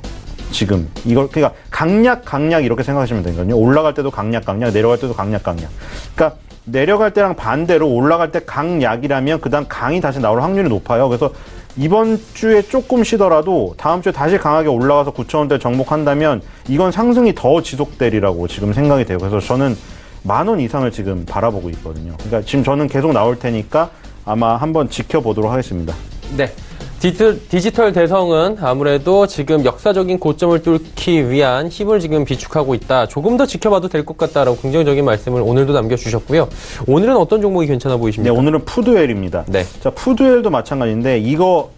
지금 이걸 그러니까 강약 이렇게 생각하시면 되거든요. 올라갈 때도 강약, 내려갈 때도 강약. 그러니까 내려갈 때랑 반대로 올라갈 때 강약이라면 그다음 강이 다시 나올 확률이 높아요. 그래서 이번 주에 조금 쉬더라도 다음 주에 다시 강하게 올라가서 9,000원대 정복한다면 이건 상승이 더 지속되리라고 지금 생각이 돼요. 그래서 저는 10,000원 이상을 지금 바라보고 있거든요. 그러니까 지금 저는 계속 나올 테니까 아마 한번 지켜보도록 하겠습니다. 네. 디지털 대성은 아무래도 지금 역사적인 고점을 뚫기 위한 힘을 지금 비축하고 있다. 조금 더 지켜봐도 될 것 같다라고 긍정적인 말씀을 오늘도 남겨주셨고요. 오늘은 어떤 종목이 괜찮아 보이십니까? 네, 오늘은 푸드웰입니다. 네. 자, 푸드웰도 마찬가지인데 이거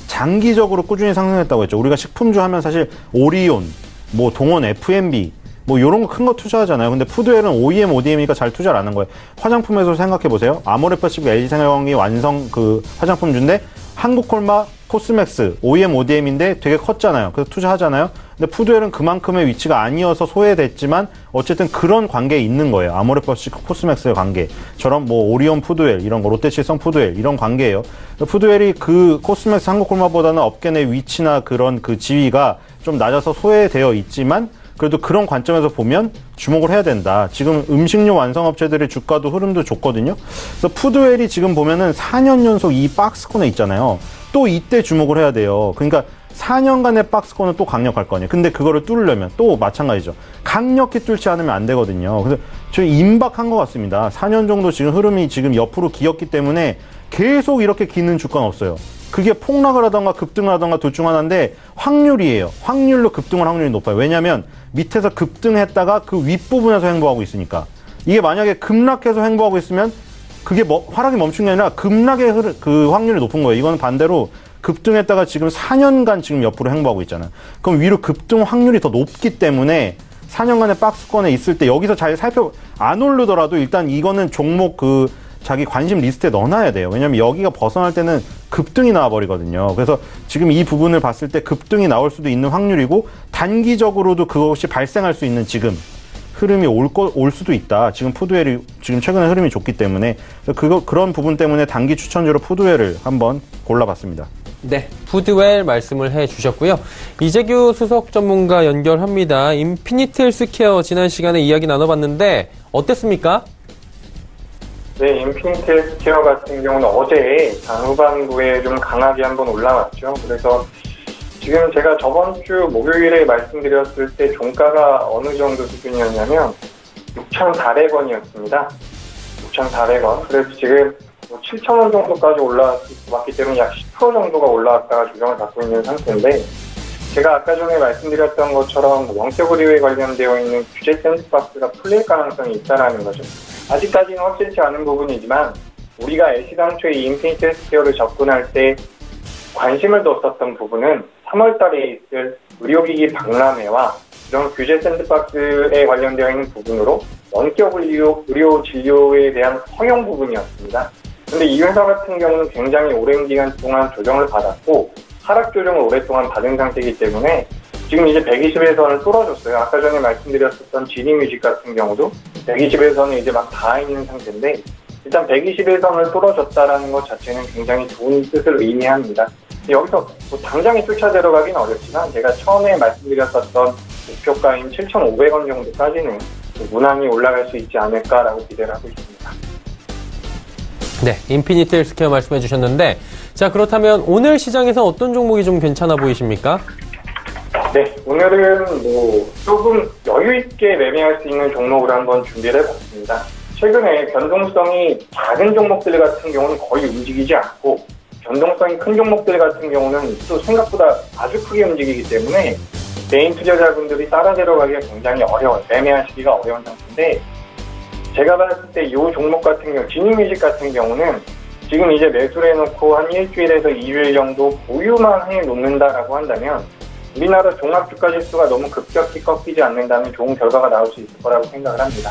장기적으로 꾸준히 상승했다고 했죠. 우리가 식품주 하면 사실 오리온, 뭐 동원 F&B 뭐 요런 거 큰 거 투자하잖아요. 근데 푸드웰은 OEM, ODM이니까 잘 투자를 안 한 거예요. 화장품에서 생각해 보세요. 아모레퍼시픽, LG생활건강이 완성 그 화장품주인데 한국콜마, 코스맥스, OEM, ODM인데 되게 컸잖아요. 그래서 투자하잖아요. 근데 푸드웰은 그만큼의 위치가 아니어서 소외됐지만 어쨌든 그런 관계에 있는 거예요. 아모레퍼시픽, 코스맥스의 관계처럼 뭐 오리온 푸드웰 이런 거, 롯데칠성 푸드웰 이런 관계예요. 푸드웰이 그 코스맥스, 한국콜마보다는 업계 내 위치나 그런 그 지위가 좀 낮아서 소외되어 있지만 그래도 그런 관점에서 보면 주목을 해야 된다. 지금 음식료 완성업체들의 주가도 흐름도 좋거든요. 그래서 푸드웰이 지금 보면은 4년 연속 이 박스권에 있잖아요. 또 이때 주목을 해야 돼요. 그러니까 4년간의 박스권은 또 강력할 거 아니에요. 근데 그거를 뚫으려면 또 마찬가지죠. 강력히 뚫지 않으면 안 되거든요. 그래서 저희 임박한 것 같습니다. 4년 정도 지금 흐름이 지금 옆으로 기었기 때문에 계속 이렇게 기는 주가는 없어요. 그게 폭락을 하던가 급등을 하던가 둘 중 하나인데 확률이에요. 확률로 급등할 확률이 높아요. 왜냐하면 밑에서 급등했다가 그 윗부분에서 횡보하고 있으니까. 이게 만약에 급락해서 횡보하고 있으면 그게 하락이 멈춘 게 아니라 급락의 그 확률이 높은 거예요. 이거는 반대로 급등했다가 지금 4년간 지금 옆으로 횡보하고 있잖아요. 그럼 위로 급등 확률이 더 높기 때문에 4년간의 박스권에 있을 때 여기서 잘 안 오르더라도 일단 이거는 종목 그 자기 관심 리스트에 넣어놔야 돼요. 왜냐면 여기가 벗어날 때는 급등이 나와버리거든요. 그래서 지금 이 부분을 봤을 때 급등이 나올 수도 있는 확률이고 단기적으로도 그것이 발생할 수 있는 지금 흐름이 올 수도 있다. 지금 푸드웰이 지금 최근에 흐름이 좋기 때문에 그런 부분 때문에 단기 추천주로 푸드웰을 한번 골라봤습니다. 네, 푸드웰 말씀을 해주셨고요. 이재규 수석 전문가 연결합니다. 인피니트 헬스케어 지난 시간에 이야기 나눠봤는데 어땠습니까? 네, 인피니트 헬스케어 같은 경우는 어제 후반부에 좀 강하게 한번 올라왔죠. 그래서 지금 제가 저번 주 목요일에 말씀드렸을 때 종가가 어느 정도 수준이었냐면 6,400원이었습니다. 6,400원. 그래서 지금 7,000원 정도까지 올라왔기 때문에 약 10% 정도가 올라왔다가 조정을 받고 있는 상태인데 제가 아까 전에 말씀드렸던 것처럼 원격 의료에 관련되어 있는 규제 샌드박스가 풀릴 가능성이 있다는 거죠. 아직까지는 확실치 않은 부분이지만 우리가 애시당초에 이 인피니트 헬스케어를 접근할 때 관심을 뒀었던 부분은 3월 달에 있을 의료기기 박람회와 이런 규제 샌드박스에 관련되어 있는 부분으로 원격 의료 진료에 대한 허용 부분이었습니다. 그런데 이 회사 같은 경우는 굉장히 오랜 기간 동안 조정을 받았고 하락 조정을 오랫동안 받은 상태이기 때문에 지금 이제 120의 선을 뚫어줬어요. 아까 전에 말씀드렸었던 지니뮤직 같은 경우도 120의 선이 이제 막 닿아 있는 상태인데 일단 120의 선을 뚫어줬다라는 것 자체는 굉장히 좋은 뜻을 의미합니다. 여기서 뭐 당장에 쫓아 들어가긴 어렵지만 제가 처음에 말씀드렸었던 목표가인 7,500원 정도까지는 무난히 올라갈 수 있지 않을까라고 기대를 하고 있습니다. 네, 인피니트 헬스케어 말씀해 주셨는데 자 그렇다면 오늘 시장에서 어떤 종목이 좀 괜찮아 보이십니까? 네, 오늘은 조금 여유 있게 매매할 수 있는 종목을 한번 준비를 해봤습니다. 최근에 변동성이 작은 종목들 같은 경우는 거의 움직이지 않고 변동성이 큰 종목들 같은 경우는 또 생각보다 아주 크게 움직이기 때문에 개인 투자자분들이 따라 들어가기가 굉장히 어려워요. 매매하시기가 어려운 상태인데 제가 봤을 때 이 종목 같은 경우, 지니뮤직 같은 경우는 지금 이제 매수를 해놓고 한 일주일에서 2주일 정도 보유만 해놓는다라고 한다면 우리나라 종합주가지수가 너무 급격히 꺾이지 않는다면 좋은 결과가 나올 수 있을 거라고 생각을 합니다.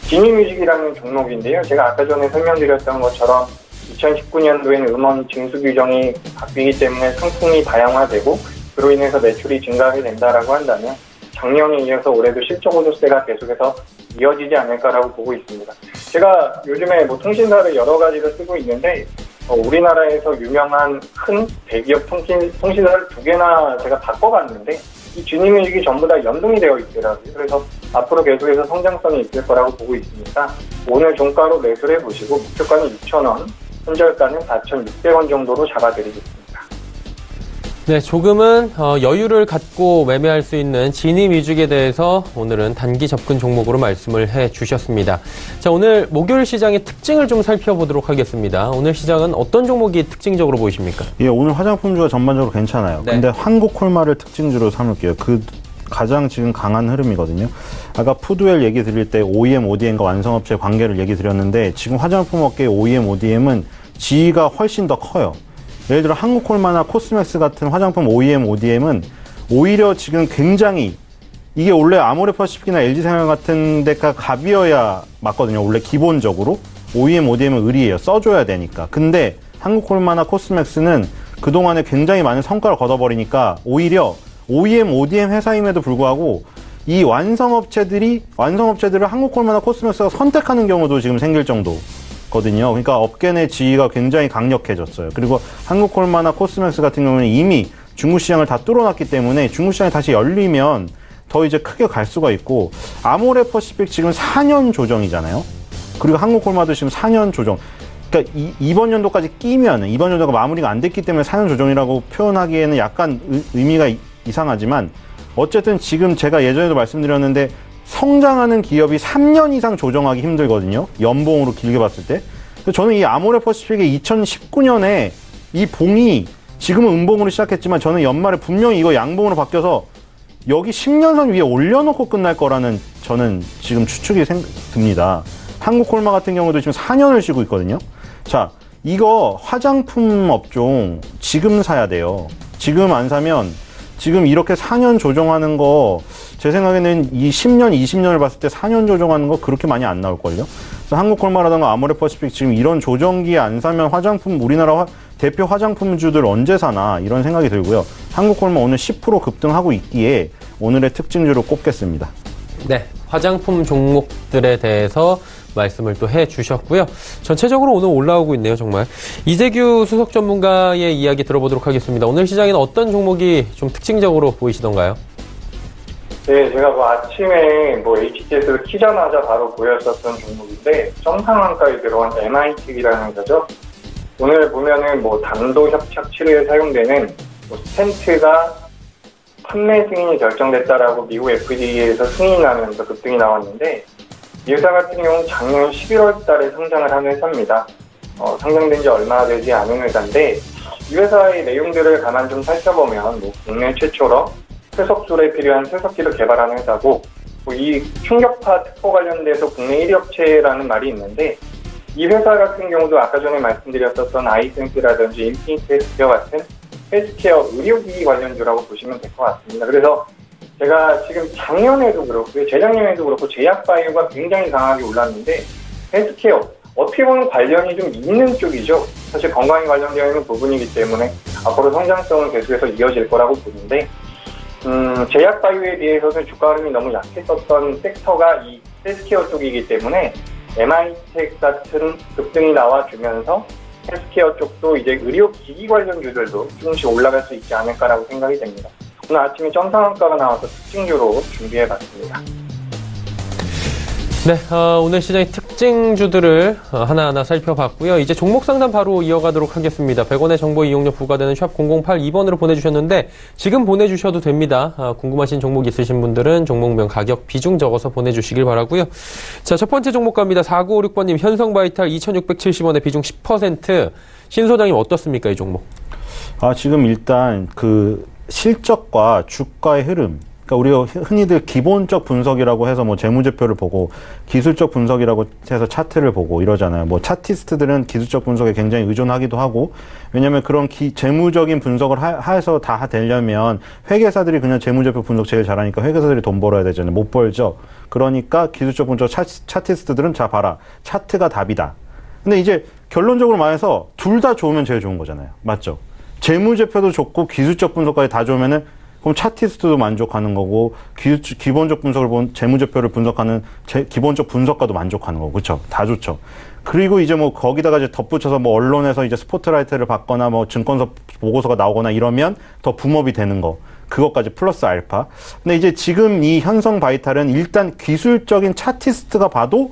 지니뮤직이라는 종목인데요. 제가 아까 전에 설명드렸던 것처럼 2019년도에는 음원 징수 규정이 바뀌기 때문에 상품이 다양화되고 그로 인해서 매출이 증가하게 된다라고 한다면 작년에 이어서 올해도 실적 호조세가 계속해서 이어지지 않을까라고 보고 있습니다. 제가 요즘에 통신사를 여러 가지를 쓰고 있는데 우리나라에서 유명한 큰 대기업 통신사를 2개나 제가 바꿔봤는데 이 지니뮤직이 전부 다 연동이 되어 있더라고요. 그래서 앞으로 계속해서 성장성이 있을 거라고 보고 있으니까 오늘 종가로 매수를 해보시고 목표가는 6,000원, 손절가는 4,600원 정도로 잡아드리겠습니다. 네, 조금은 여유를 갖고 매매할 수 있는 지니뮤직에 대해서 오늘은 단기 접근 종목으로 말씀을 해주셨습니다. 자, 오늘 목요일 시장의 특징을 좀 살펴보도록 하겠습니다. 오늘 시장은 어떤 종목이 특징적으로 보이십니까? 예, 오늘 화장품주가 전반적으로 괜찮아요. 네. 근데 한국콜마를 특징주로 삼을게요. 그 가장 지금 강한 흐름이거든요. 아까 푸드웰 얘기 드릴 때 OEM, ODM과 완성업체 관계를 얘기 드렸는데 지금 화장품 업계의 OEM, ODM은 지위가 훨씬 더 커요. 예를 들어 한국콜마나 코스맥스 같은 화장품 OEM, ODM은 오히려 지금 굉장히 이게 원래 아모레퍼시픽이나 LG생활 같은 데가 갑이어야 맞거든요. 원래 기본적으로 OEM, ODM은 의리예요. 써줘야 되니까. 근데 한국콜마나 코스맥스는 그동안에 굉장히 많은 성과를 거둬버리니까 오히려 OEM, ODM 회사임에도 불구하고 이 완성업체들을 한국콜마나 코스맥스가 선택하는 경우도 지금 생길 정도거든요. 그러니까 업계 내 지위가 굉장히 강력해졌어요. 그리고 한국콜마나 코스맥스 같은 경우는 이미 중국 시장을 다 뚫어놨기 때문에 중국 시장이 다시 열리면 더 이제 크게 갈 수가 있고, 아모레퍼시픽 지금 4년 조정이잖아요. 그리고 한국콜마도 지금 4년 조정. 그러니까 이번 연도까지 끼면, 이번 연도가 마무리가 안 됐기 때문에 4년 조정이라고 표현하기에는 약간 의미가 이상하지만, 어쨌든 지금 제가 예전에도 말씀드렸는데 성장하는 기업이 3년 이상 조정하기 힘들거든요. 연봉으로 길게 봤을 때. 저는 이 아모레퍼시픽의 2019년에 이 봉이 지금은 음봉으로 시작했지만 저는 연말에 분명히 이거 양봉으로 바뀌어서 여기 10년선 위에 올려놓고 끝날 거라는 저는 지금 추측이 듭니다. 한국콜마 같은 경우도 지금 4년을 쉬고 있거든요. 자, 이거 화장품 업종 지금 사야 돼요. 지금 안 사면 지금 이렇게 4년 조정하는 거 제 생각에는 이 10년, 20년을 봤을 때 4년 조정하는 거 그렇게 많이 안 나올걸요. 그래서 한국콜마라든가 아모레퍼시픽 지금 이런 조정기에 안 사면 화장품, 우리나라 대표 화장품주들 언제 사나 이런 생각이 들고요. 한국콜마 오늘 10% 급등하고 있기에 오늘의 특징주로 꼽겠습니다. 네, 화장품 종목들에 대해서 말씀을 또 해주셨고요. 전체적으로 오늘 올라오고 있네요, 정말. 이재규 수석 전문가의 이야기 들어보도록 하겠습니다. 오늘 시장에는 어떤 종목이 좀 특징적으로 보이시던가요? 네, 제가 아침에 HTS를 키자마자 바로 보였었던 종목인데, 정상환가에 들어간 MIT라는 거죠. 오늘 보면은 당도 협착 치료에 사용되는 스텐트가 판매 승인이 결정됐다라고 미국 FDA에서 승인이 나면서 급등이 나왔는데, 이 회사 같은 경우는 작년 11월 달에 상장을 한 회사입니다. 상장된 지 얼마 되지 않은 회사인데, 이 회사의 내용들을 가만 좀 살펴보면 국내 최초로 퇴석술에 필요한 퇴석기를 개발한 회사고, 이 충격파 특허 관련돼서 국내 1위 업체라는 말이 있는데, 이 회사 같은 경우도 아까 전에 말씀드렸었던 아이센스라든지 인피니트 헬스케어 같은 헬스케어 의료기기 관련주라고 보시면 될 것 같습니다. 그래서 제가 지금 작년에도 그렇고 재작년에도 그렇고 제약바이오가 굉장히 강하게 올랐는데, 헬스케어 어떻게 보면 관련이 좀 있는 쪽이죠. 사실 건강에 관련되어 있는 부분이기 때문에 앞으로 성장성은 계속해서 이어질 거라고 보는데, 제약바이오에 비해서는 주가 흐름이 너무 약했었던 섹터가 이 헬스케어 쪽이기 때문에 MI텍 같은 급등이 나와주면서 헬스케어 쪽도 이제 의료기기 관련주들도 조금씩 올라갈 수 있지 않을까라고 생각이 됩니다. 오늘 아침에 정상환가가 나와서 특징주로 준비해봤습니다. 네, 오늘 시장의 특징주들을 하나하나 살펴봤고요. 이제 종목 상담 바로 이어가도록 하겠습니다. 100원의 정보 이용료 부과되는 샵 0082번으로 보내주셨는데 지금 보내주셔도 됩니다. 궁금하신 종목 있으신 분들은 종목명, 가격, 비중 적어서 보내주시길 바라고요. 자, 첫 번째 종목 갑니다. 4956번님, 현성바이탈 2670원에 비중 10%. 신 소장님 어떻습니까, 이 종목? 지금 일단 그 실적과 주가의 흐름, 그러니까 우리가 흔히들 기본적 분석이라고 해서 재무제표를 보고 기술적 분석이라고 해서 차트를 보고 이러잖아요. 차티스트들은 기술적 분석에 굉장히 의존하기도 하고, 왜냐면 그런 재무적인 분석을 해서 다 되려면 회계사들이 그냥 재무제표 분석 제일 잘하니까 회계사들이 돈 벌어야 되잖아요. 못 벌죠. 그러니까 기술적 분석 차티스트들은 자 봐라, 차트가 답이다. 근데 이제 결론적으로 말해서 둘 다 좋으면 제일 좋은 거잖아요. 맞죠? 재무제표도 좋고 기술적 분석까지 다 좋으면은 그럼 차티스트도 만족하는 거고 기본적 분석을 본 재무제표를 분석하는 기본적 분석가도 만족하는 거고 그렇죠? 다 좋죠. 그리고 이제 뭐 거기다가 이제 덧붙여서 뭐 언론에서 이제 스포트라이트를 받거나 뭐 증권사 보고서가 나오거나 이러면 더 붐업이 되는 거. 그것까지 플러스 알파. 근데 이제 지금 이 현성 바이탈은 일단 기술적인 차티스트가 봐도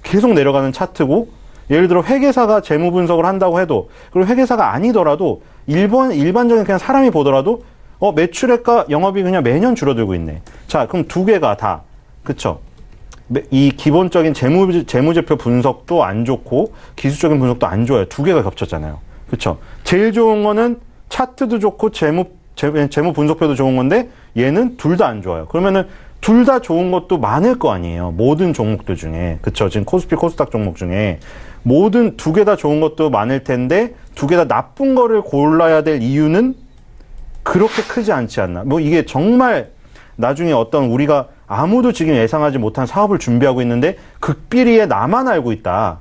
계속 내려가는 차트고, 예를 들어 회계사가 재무 분석을 한다고 해도, 그리고 회계사가 아니더라도 일반적인 그냥 사람이 보더라도 매출액과 영업이 그냥 매년 줄어들고 있네. 자, 그럼 두 개가 다 그쵸? 이 기본적인 재무제표 분석도 안 좋고 기술적인 분석도 안 좋아요. 두 개가 겹쳤잖아요. 그쵸? 제일 좋은 거는 차트도 좋고 재무 분석표도 좋은 건데 얘는 둘 다 안 좋아요. 그러면은 둘 다 좋은 것도 많을 거 아니에요. 모든 종목들 중에. 그쵸? 지금 코스피 코스닥 종목 중에 모든 두 개 다 좋은 것도 많을 텐데 두 개 다 나쁜 거를 골라야 될 이유는 그렇게 크지 않지 않나. 뭐 이게 정말 나중에 어떤 우리가 아무도 지금 예상하지 못한 사업을 준비하고 있는데 극비리에 나만 알고 있다.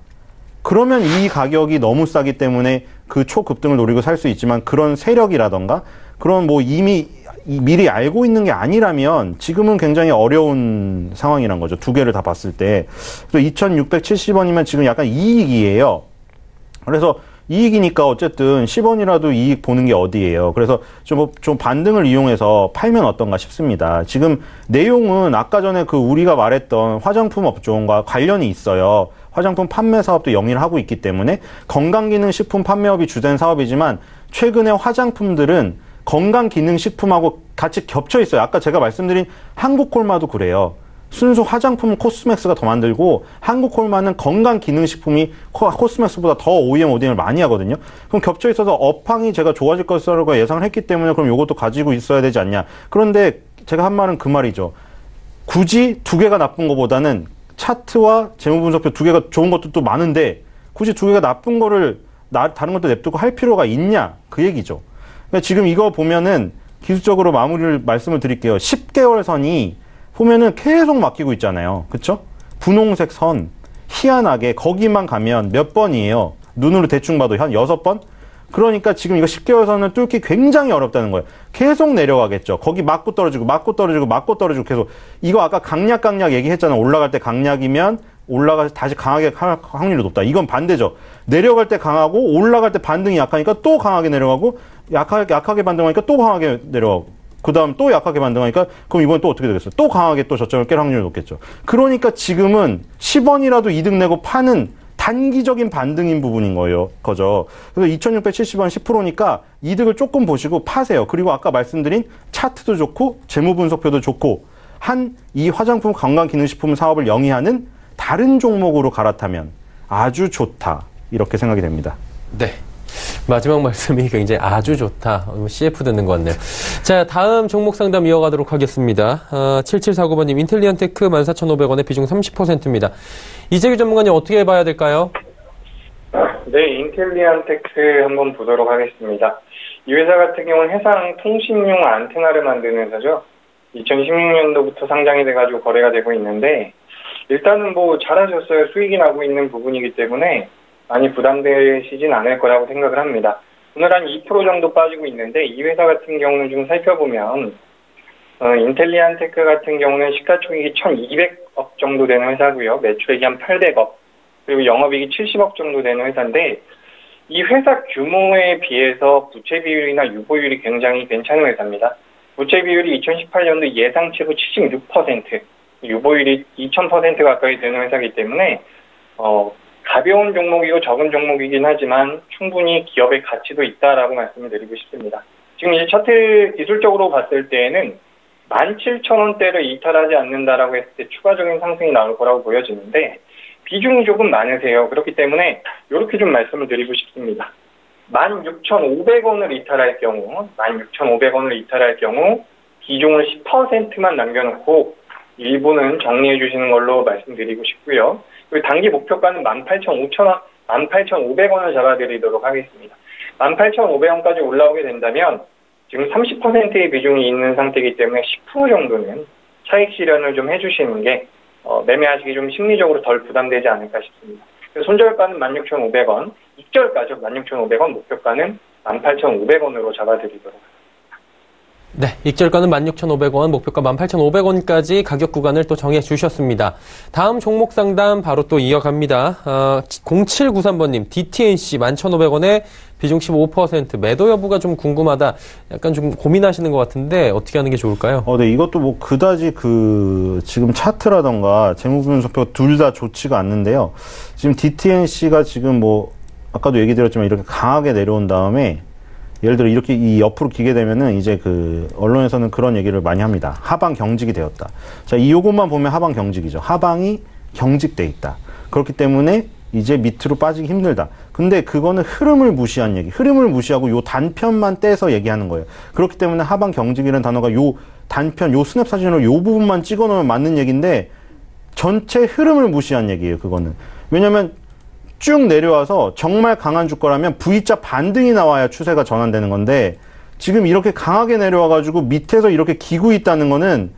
그러면 이 가격이 너무 싸기 때문에 그 초급등을 노리고 살 수 있지만 그런 세력이라던가 그런 뭐 이미 미리 알고 있는 게 아니라면 지금은 굉장히 어려운 상황이란 거죠. 두 개를 다 봤을 때. 그래서 2,670원이면 지금 약간 이익이에요. 그래서 이익이니까 어쨌든 10원이라도 이익 보는 게 어디예요. 그래서 좀 반등을 이용해서 팔면 어떤가 싶습니다. 지금 내용은 아까 전에 그 우리가 말했던 화장품 업종과 관련이 있어요. 화장품 판매 사업도 영위를 하고 있기 때문에 건강기능식품 판매업이 주된 사업이지만 최근에 화장품들은 건강기능식품하고 같이 겹쳐 있어요. 아까 제가 말씀드린 한국콜마도 그래요. 순수 화장품 코스맥스가 더 만들고 한국콜마는 건강기능식품이 코스맥스보다 더 OEM, ODM을 많이 하거든요. 그럼 겹쳐 있어서 업황이 제가 좋아질 것이라고 예상을 했기 때문에 그럼 이것도 가지고 있어야 되지 않냐. 그런데 제가 한 말은 그 말이죠. 굳이 두 개가 나쁜 것보다는 차트와 재무분석표 두 개가 좋은 것도 또 많은데 굳이 두 개가 나쁜 거를 다른 것도 냅두고 할 필요가 있냐. 그 얘기죠. 그러니까 지금 이거 보면은 기술적으로 마무리를 말씀을 드릴게요. 10개월 선이 보면은 계속 막히고 있잖아요. 그쵸? 분홍색 선. 희한하게 거기만 가면 몇 번이에요. 눈으로 대충 봐도 한 6번? 그러니까 지금 이거 10개월 선을 뚫기 굉장히 어렵다는 거예요. 계속 내려가겠죠. 거기 맞고 떨어지고 맞고 떨어지고 맞고 떨어지고 계속. 이거 아까 강약 얘기했잖아. 올라갈 때 강약이면 올라가서 다시 강하게 할 확률이 높다. 이건 반대죠. 내려갈 때 강하고 올라갈 때 반등이 약하니까 또 강하게 내려가고 약하게 반등하니까 또 강하게 내려가고 그 다음 또 약하게 반등하니까 그럼 이번엔 또 어떻게 되겠어요? 또 강하게 또 저점을 깰 확률이 높겠죠. 그러니까 지금은 10원이라도 이득 내고 파는 단기적인 반등인 부분인 거죠. 그래서 2,670원 10%니까 이득을 조금 보시고 파세요. 그리고 아까 말씀드린 차트도 좋고 재무분석표도 좋고 이 화장품 건강기능식품 사업을 영위하는 다른 종목으로 갈아타면 아주 좋다. 이렇게 생각이 됩니다. 네. 마지막 말씀이 굉장히 아주 좋다. CF 듣는 것 같네요. 자, 다음 종목 상담 이어가도록 하겠습니다. 7749번님, 인텔리언테크 14,500원에 비중 30%입니다. 이재규 전문가님 어떻게 봐야 될까요? 네, 인텔리언테크 한번 보도록 하겠습니다. 이 회사 같은 경우는 해상 통신용 안테나를 만드는 회사죠. 2016년도부터 상장이 돼가지고 거래가 되고 있는데 일단은 뭐 잘하셨어요. 수익이 나고 있는 부분이기 때문에 많이 부담되시진 않을 거라고 생각을 합니다. 오늘 한 2% 정도 빠지고 있는데 이 회사 같은 경우는 좀 살펴보면 인텔리안테크 같은 경우는 시가총액이 1,200억 정도 되는 회사고요. 매출액이 한 800억 그리고 영업이익이 70억 정도 되는 회사인데 이 회사 규모에 비해서 부채 비율이나 유보율이 굉장히 괜찮은 회사입니다. 부채 비율이 2018년도 예상치로 76%, 유보율이 2000% 가까이 되는 회사이기 때문에 가벼운 종목이고 적은 종목이긴 하지만 충분히 기업의 가치도 있다라고 말씀을 드리고 싶습니다. 지금 이제 차트 기술적으로 봤을 때에는 17,000원대를 이탈하지 않는다라고 했을 때 추가적인 상승이 나올 거라고 보여지는데 비중이 조금 많으세요. 그렇기 때문에 이렇게 좀 말씀을 드리고 싶습니다. 16,500원을 이탈할 경우, 비중을 10%만 남겨놓고 일부는 정리해 주시는 걸로 말씀드리고 싶고요. 그리고 단기 목표가는 18,500원을 잡아드리도록 하겠습니다. 18,500원까지 올라오게 된다면 지금 30%의 비중이 있는 상태이기 때문에 10% 정도는 차익 실현을 좀 해주시는 게 매매하시기 좀 심리적으로 덜 부담되지 않을까 싶습니다. 손절가는 16,500원, 익절가죠. 16,500원, 목표가는 18,500원으로 잡아드리도록 하겠습니다. 네, 익절가는 16,500원, 목표가 18,500원까지 가격 구간을 또 정해 주셨습니다. 다음 종목 상담 바로 또 이어갑니다. 0793번님, DTNC 11,500원에 비중 15%, 매도 여부가 좀 궁금하다. 약간 좀 고민하시는 것 같은데 어떻게 하는 게 좋을까요? 네, 이것도 뭐 그다지 지금 차트라던가 재무분석표 둘 다 좋지가 않는데요. 지금 DTNC가 지금 뭐 아까도 얘기 드렸지만 이렇게 강하게 내려온 다음에 예를 들어 이렇게 이 옆으로 기게 되면은 이제 언론에서는 그런 얘기를 많이 합니다. 하방 경직이 되었다. 자, 요것만 보면 하방 경직이죠. 하방이 경직돼 있다. 그렇기 때문에 이제 밑으로 빠지기 힘들다. 근데 그거는 흐름을 무시한 얘기. 흐름을 무시하고 요 단편만 떼서 얘기하는 거예요. 그렇기 때문에 하방 경직이라는 단어가 요 단편, 요 스냅 사진으로 요 부분만 찍어 놓으면 맞는 얘기인데 전체 흐름을 무시한 얘기예요, 그거는. 왜냐면 쭉 내려와서 정말 강한 주가라면 V자 반등이 나와야 추세가 전환되는 건데 지금 이렇게 강하게 내려와가지고 밑에서 이렇게 기고 있다는 거는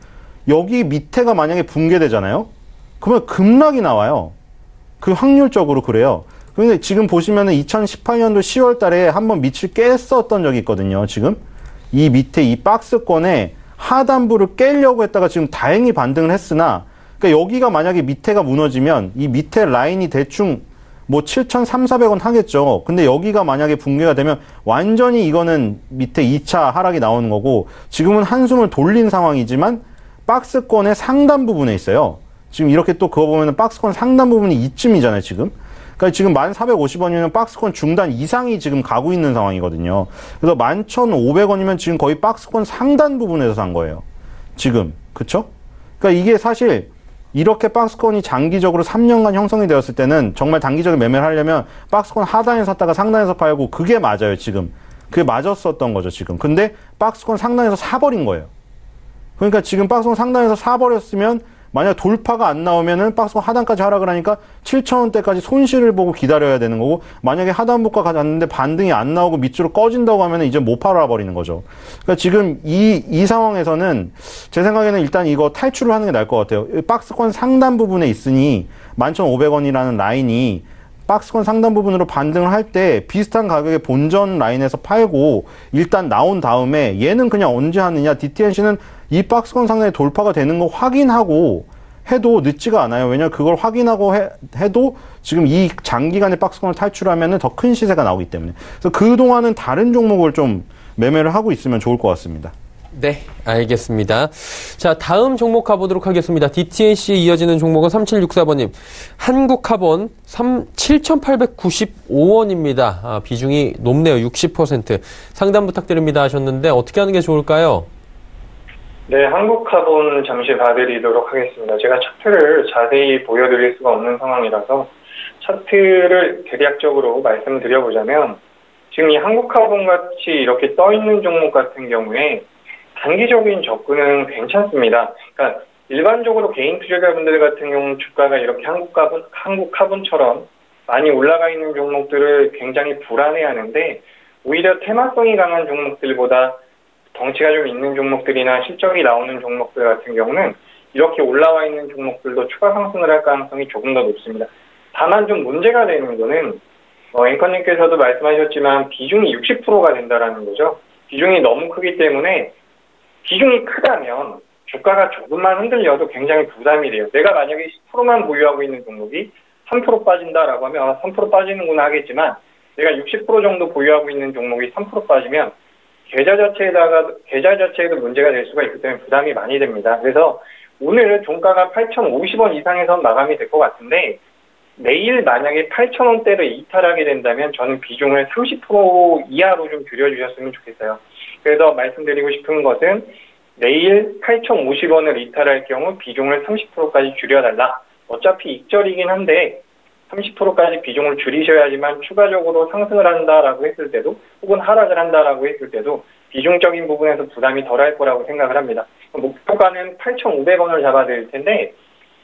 여기 밑에가 만약에 붕괴되잖아요? 그러면 급락이 나와요. 그 확률적으로 그래요. 근데 지금 보시면은 2018년도 10월 달에 한번 밑을 깼었던 적이 있거든요, 지금. 이 밑에 이 박스권에 하단부를 깨려고 했다가 지금 다행히 반등을 했으나 그러니까 여기가 만약에 밑에가 무너지면 이 밑에 라인이 대충 뭐 7,300~400원 하겠죠. 근데 여기가 만약에 붕괴가 되면 완전히 이거는 밑에 2차 하락이 나오는 거고 지금은 한숨을 돌린 상황이지만 박스권의 상단 부분에 있어요. 지금 이렇게 또 그거 보면은 박스권 상단 부분이 이쯤이잖아요, 지금. 그러니까 지금 1,450원이면 박스권 중단 이상이 지금 가고 있는 상황이거든요. 그래서 11,500원이면 지금 거의 박스권 상단 부분에서 산 거예요. 지금. 그쵸? 그러니까 이게 사실 이렇게 박스권이 장기적으로 3년간 형성이 되었을 때는 정말 단기적인 매매를 하려면 박스권 하단에서 샀다가 상단에서 팔고 그게 맞아요, 지금. 그게 맞았었던 거죠, 지금. 근데 박스권 상단에서 사버린 거예요. 그러니까 지금 박스권 상단에서 사버렸으면 만약 돌파가 안 나오면은 박스권 하단까지 하락을 하니까 7,000원대까지 손실을 보고 기다려야 되는 거고 만약에 하단부가 갔는데 반등이 안 나오고 밑으로 꺼진다고 하면은 이제 못 팔아버리는 거죠. 그러니까 지금 이 상황에서는 제 생각에는 일단 이거 탈출을 하는 게 나을 것 같아요. 박스권 상단 부분에 있으니 11,500원이라는 라인이 박스권 상단 부분으로 반등을 할 때 비슷한 가격의 본전 라인에서 팔고 일단 나온 다음에 얘는 그냥 언제 하느냐, DTNC는 이 박스권 상단에 돌파가 되는 거 확인하고 해도 늦지가 않아요. 왜냐면 그걸 확인하고 해도 지금 이 장기간의 박스권을 탈출하면 더 큰 시세가 나오기 때문에. 그래서 그동안은 다른 종목을 좀 매매를 하고 있으면 좋을 것 같습니다. 네, 알겠습니다. 자, 다음 종목 가보도록 하겠습니다. DTNC에 이어지는 종목은 3764번님. 한국카본 7,895원입니다. 비중이 높네요. 60%. 상담 부탁드립니다 하셨는데 어떻게 하는 게 좋을까요? 네, 한국카본 잠시 봐드리도록 하겠습니다. 제가 차트를 자세히 보여드릴 수가 없는 상황이라서 차트를 대략적으로 말씀드려보자면 지금 이 한국카본 같이 이렇게 떠있는 종목 같은 경우에 단기적인 접근은 괜찮습니다. 그러니까 일반적으로 개인 투자자분들 같은 경우는 주가가 이렇게 한국카본처럼 많이 올라가 있는 종목들을 굉장히 불안해하는데 오히려 테마성이 강한 종목들보다 덩치가 좀 있는 종목들이나 실적이 나오는 종목들 같은 경우는 이렇게 올라와 있는 종목들도 추가 상승을 할 가능성이 조금 더 높습니다. 다만 좀 문제가 되는 거는 앵커님께서도 말씀하셨지만 비중이 60%가 된다라는 거죠. 비중이 너무 크기 때문에 비중이 크다면 주가가 조금만 흔들려도 굉장히 부담이 돼요. 내가 만약에 10%만 보유하고 있는 종목이 3% 빠진다라고 하면 3% 빠지는구나 하겠지만 내가 60% 정도 보유하고 있는 종목이 3% 빠지면 계좌 자체에도 문제가 될 수가 있기 때문에 부담이 많이 됩니다. 그래서 오늘 종가가 8,050원 이상에서 마감이 될 것 같은데 내일 만약에 8,000원대를 이탈하게 된다면 저는 비중을 30% 이하로 좀 줄여주셨으면 좋겠어요. 그래서 말씀드리고 싶은 것은 내일 8,050원을 이탈할 경우 비중을 30%까지 줄여달라. 어차피 익절이긴 한데 30%까지 비중을 줄이셔야지만 추가적으로 상승을 한다라고 했을 때도 혹은 하락을 한다라고 했을 때도 비중적인 부분에서 부담이 덜할 거라고 생각을 합니다. 목표가는 8,500원을 잡아드릴 텐데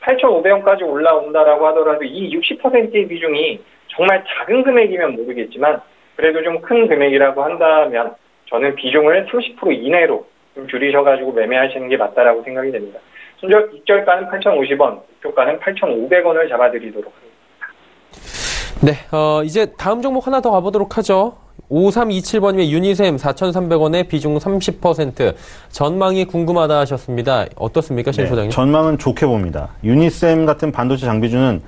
8,500원까지 올라온다라고 하더라도 이 60%의 비중이 정말 작은 금액이면 모르겠지만 그래도 좀 큰 금액이라고 한다면 저는 비중을 30% 이내로 좀 줄이셔가지고 매매하시는 게 맞다라고 생각이 됩니다. 순적 익절가는 8,050원, 목표가는 8,500원을 잡아드리도록 하겠습니다. 네, 이제 다음 종목 하나 더 가보도록 하죠. 5327번님의 유니셈 4,300원에 비중 30%. 전망이 궁금하다 하셨습니다. 어떻습니까, 신 소장님? 전망은 좋게 봅니다. 유니셈 같은 반도체 장비주는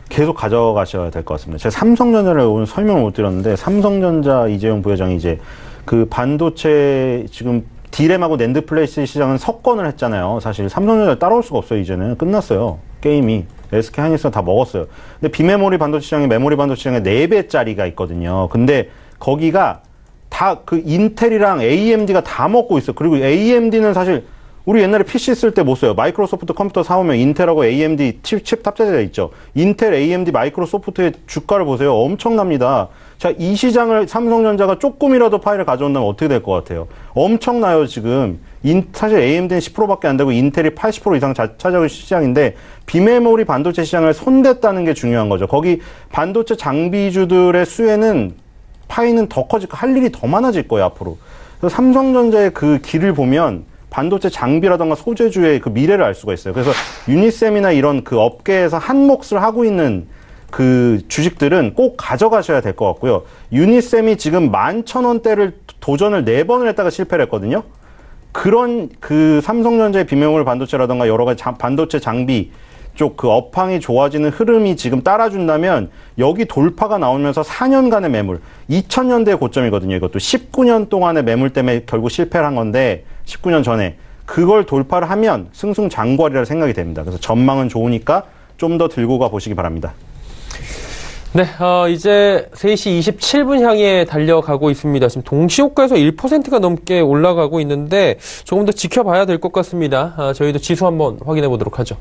계속 가져가셔야 될 것 같습니다. 제가 삼성전자를 오늘 설명을 못 드렸는데, 삼성전자 이재용 부회장이 이제 그 반도체 지금 디램하고 낸드 플래시 시장은 석권을 했잖아요. 사실 삼성전자 따라올 수가 없어요. 이제는 끝났어요. 게임이. SK 하이닉스가 다 먹었어요. 근데 비메모리 반도체 시장에 메모리 반도체 시장에 4배짜리가 있거든요. 근데 거기가 다 그 인텔이랑 AMD가 다 먹고 있어요. 그리고 AMD는 사실 우리 옛날에 PC 쓸 때 못 써요. 마이크로소프트 컴퓨터 사오면 인텔하고 AMD 칩 탑재되어 있죠. 인텔, AMD, 마이크로소프트의 주가를 보세요. 엄청납니다. 자, 이 시장을 삼성전자가 조금이라도 파이를 가져온다면 어떻게 될 것 같아요? 엄청나요, 지금. 사실 AMD는 10%밖에 안 되고 인텔이 80% 이상 차지하고 시장인데 비메모리 반도체 시장을 손댔다는 게 중요한 거죠. 거기 반도체 장비주들의 수혜는 파이는 더 커지고 할 일이 더 많아질 거예요, 앞으로. 그래서 삼성전자의 그 길을 보면 반도체 장비라던가 소재주의 그 미래를 알 수가 있어요. 그래서 유니셈이나 이런 그 업계에서 한 몫을 하고 있는 그 주식들은 꼭 가져가셔야 될 것 같고요. 유니셈이 지금 11,000원대를 도전을 4번을 했다가 실패를 했거든요. 그런 그 삼성전자의 비메모리 반도체라던가 여러 가지 반도체 장비 쪽 그 업황이 좋아지는 흐름이 지금 따라준다면 여기 돌파가 나오면서 4년간의 매물, 2000년대의 고점이거든요. 이것도 19년 동안의 매물 때문에 결국 실패를 한 건데 19년 전에 그걸 돌파를 하면 승승장구하리라 생각이 됩니다. 그래서 전망은 좋으니까 좀 더 들고 가 보시기 바랍니다. 네, 이제 3시 27분 향해 달려가고 있습니다. 지금 동시호가에서 1%가 넘게 올라가고 있는데 조금 더 지켜봐야 될 것 같습니다. 저희도 지수 한번 확인해 보도록 하죠.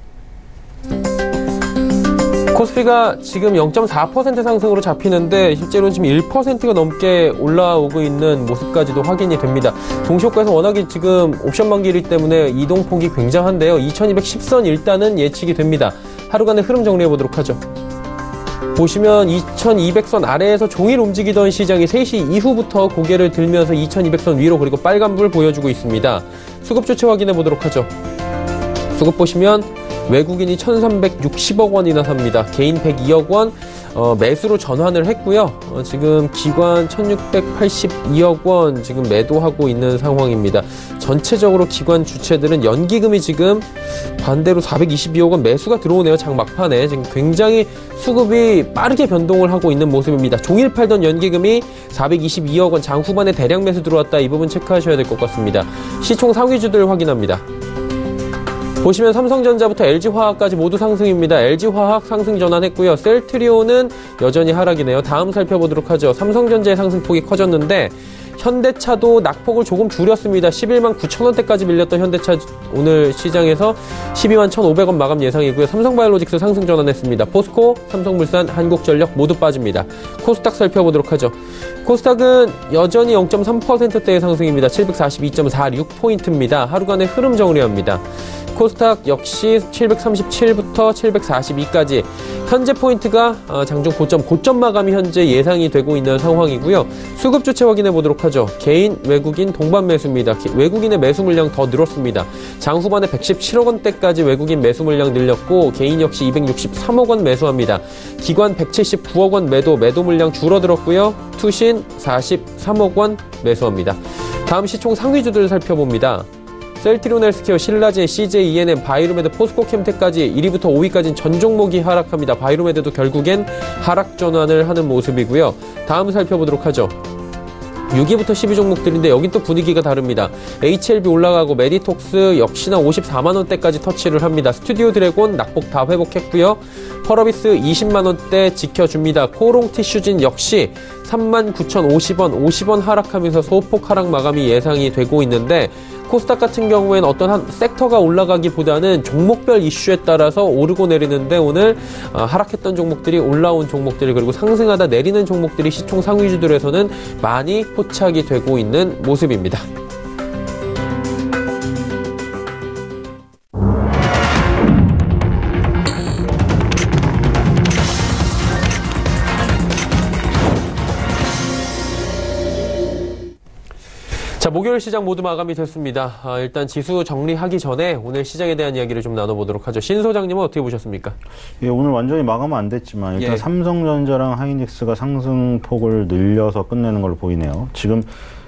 코스피가 지금 0.4% 상승으로 잡히는데 실제로는 지금 1%가 넘게 올라오고 있는 모습까지도 확인이 됩니다. 동시호가에서 워낙에 지금 옵션 만기이기 때문에 이동폭이 굉장한데요. 2210선 일단은 예측이 됩니다. 하루간의 흐름 정리해 보도록 하죠. 보시면 2200선 아래에서 종일 움직이던 시장이 3시 이후부터 고개를 들면서 2200선 위로 그리고 빨간불 보여주고 있습니다. 수급 조치 확인해 보도록 하죠. 수급 보시면 외국인이 1360억 원이나 삽니다. 개인 102억 원 매수로 전환을 했고요. 지금 기관 1682억 원 지금 매도하고 있는 상황입니다. 전체적으로 기관 주체들은 연기금이 지금 반대로 422억 원 매수가 들어오네요. 장 막판에 지금 굉장히 수급이 빠르게 변동을 하고 있는 모습입니다. 종일 팔던 연기금이 422억 원 장 후반에 대량 매수 들어왔다. 이 부분 체크하셔야 될 것 같습니다. 시총 상위주들 확인합니다. 보시면 삼성전자부터 LG화학까지 모두 상승입니다. LG화학 상승 전환했고요. 셀트리온은 여전히 하락이네요. 다음 살펴보도록 하죠. 삼성전자의 상승폭이 커졌는데 현대차도 낙폭을 조금 줄였습니다. 11만 9천 원대까지 밀렸던 현대차 오늘 시장에서 12만 1,500원 마감 예상이고요. 삼성바이오로직스 상승 전환했습니다. 포스코, 삼성물산, 한국전력 모두 빠집니다. 코스닥 살펴보도록 하죠. 코스닥은 여전히 0.3%대의 상승입니다. 742.46포인트입니다. 하루간의 흐름 정리합니다. 코스닥 역시 737부터 742까지 현재 포인트가 장중 고점 마감이 현재 예상이 되고 있는 상황이고요. 수급 주체 확인해 보도록 하죠. 개인, 외국인 동반 매수입니다. 외국인의 매수 물량 더 늘었습니다. 장 후반에 117억 원대까지 외국인 매수 물량 늘렸고 개인 역시 263억 원 매수합니다. 기관 179억 원 매도 물량 줄어들었고요. 투신 43억 원 매수합니다. 다음 시총 상위주들 살펴봅니다. 셀트리온 헬스케어, 신라제, CJ, ENM, 바이로메드, 포스코 캠텍까지 1위부터 5위까지는 전 종목이 하락합니다. 바이로메드도 결국엔 하락 전환을 하는 모습이고요. 다음 살펴보도록 하죠. 6위부터 10위 종목들인데 여긴 또 분위기가 다릅니다. HLB 올라가고 메디톡스 역시나 54만 원대까지 터치를 합니다. 스튜디오 드래곤 낙폭 다 회복했고요. 펄어비스 20만 원대 지켜줍니다. 코롱 티슈진 역시 39,050원, 50원 하락하면서 소폭 하락 마감이 예상이 되고 있는데 코스닥 같은 경우에는 어떤 한 섹터가 올라가기보다는 종목별 이슈에 따라서 오르고 내리는데 오늘 하락했던 종목들이 올라온 종목들 그리고 상승하다 내리는 종목들이 시총 상위주들에서는 많이 포착이 되고 있는 모습입니다. 자, 목요일 시장 모두 마감이 됐습니다. 일단 지수 정리하기 전에 오늘 시장에 대한 이야기를 좀 나눠보도록 하죠. 신 소장님은 어떻게 보셨습니까? 예, 오늘 완전히 마감은 안 됐지만 일단 예. 삼성전자랑 하이닉스가 상승폭을 늘려서 끝내는 걸로 보이네요. 지금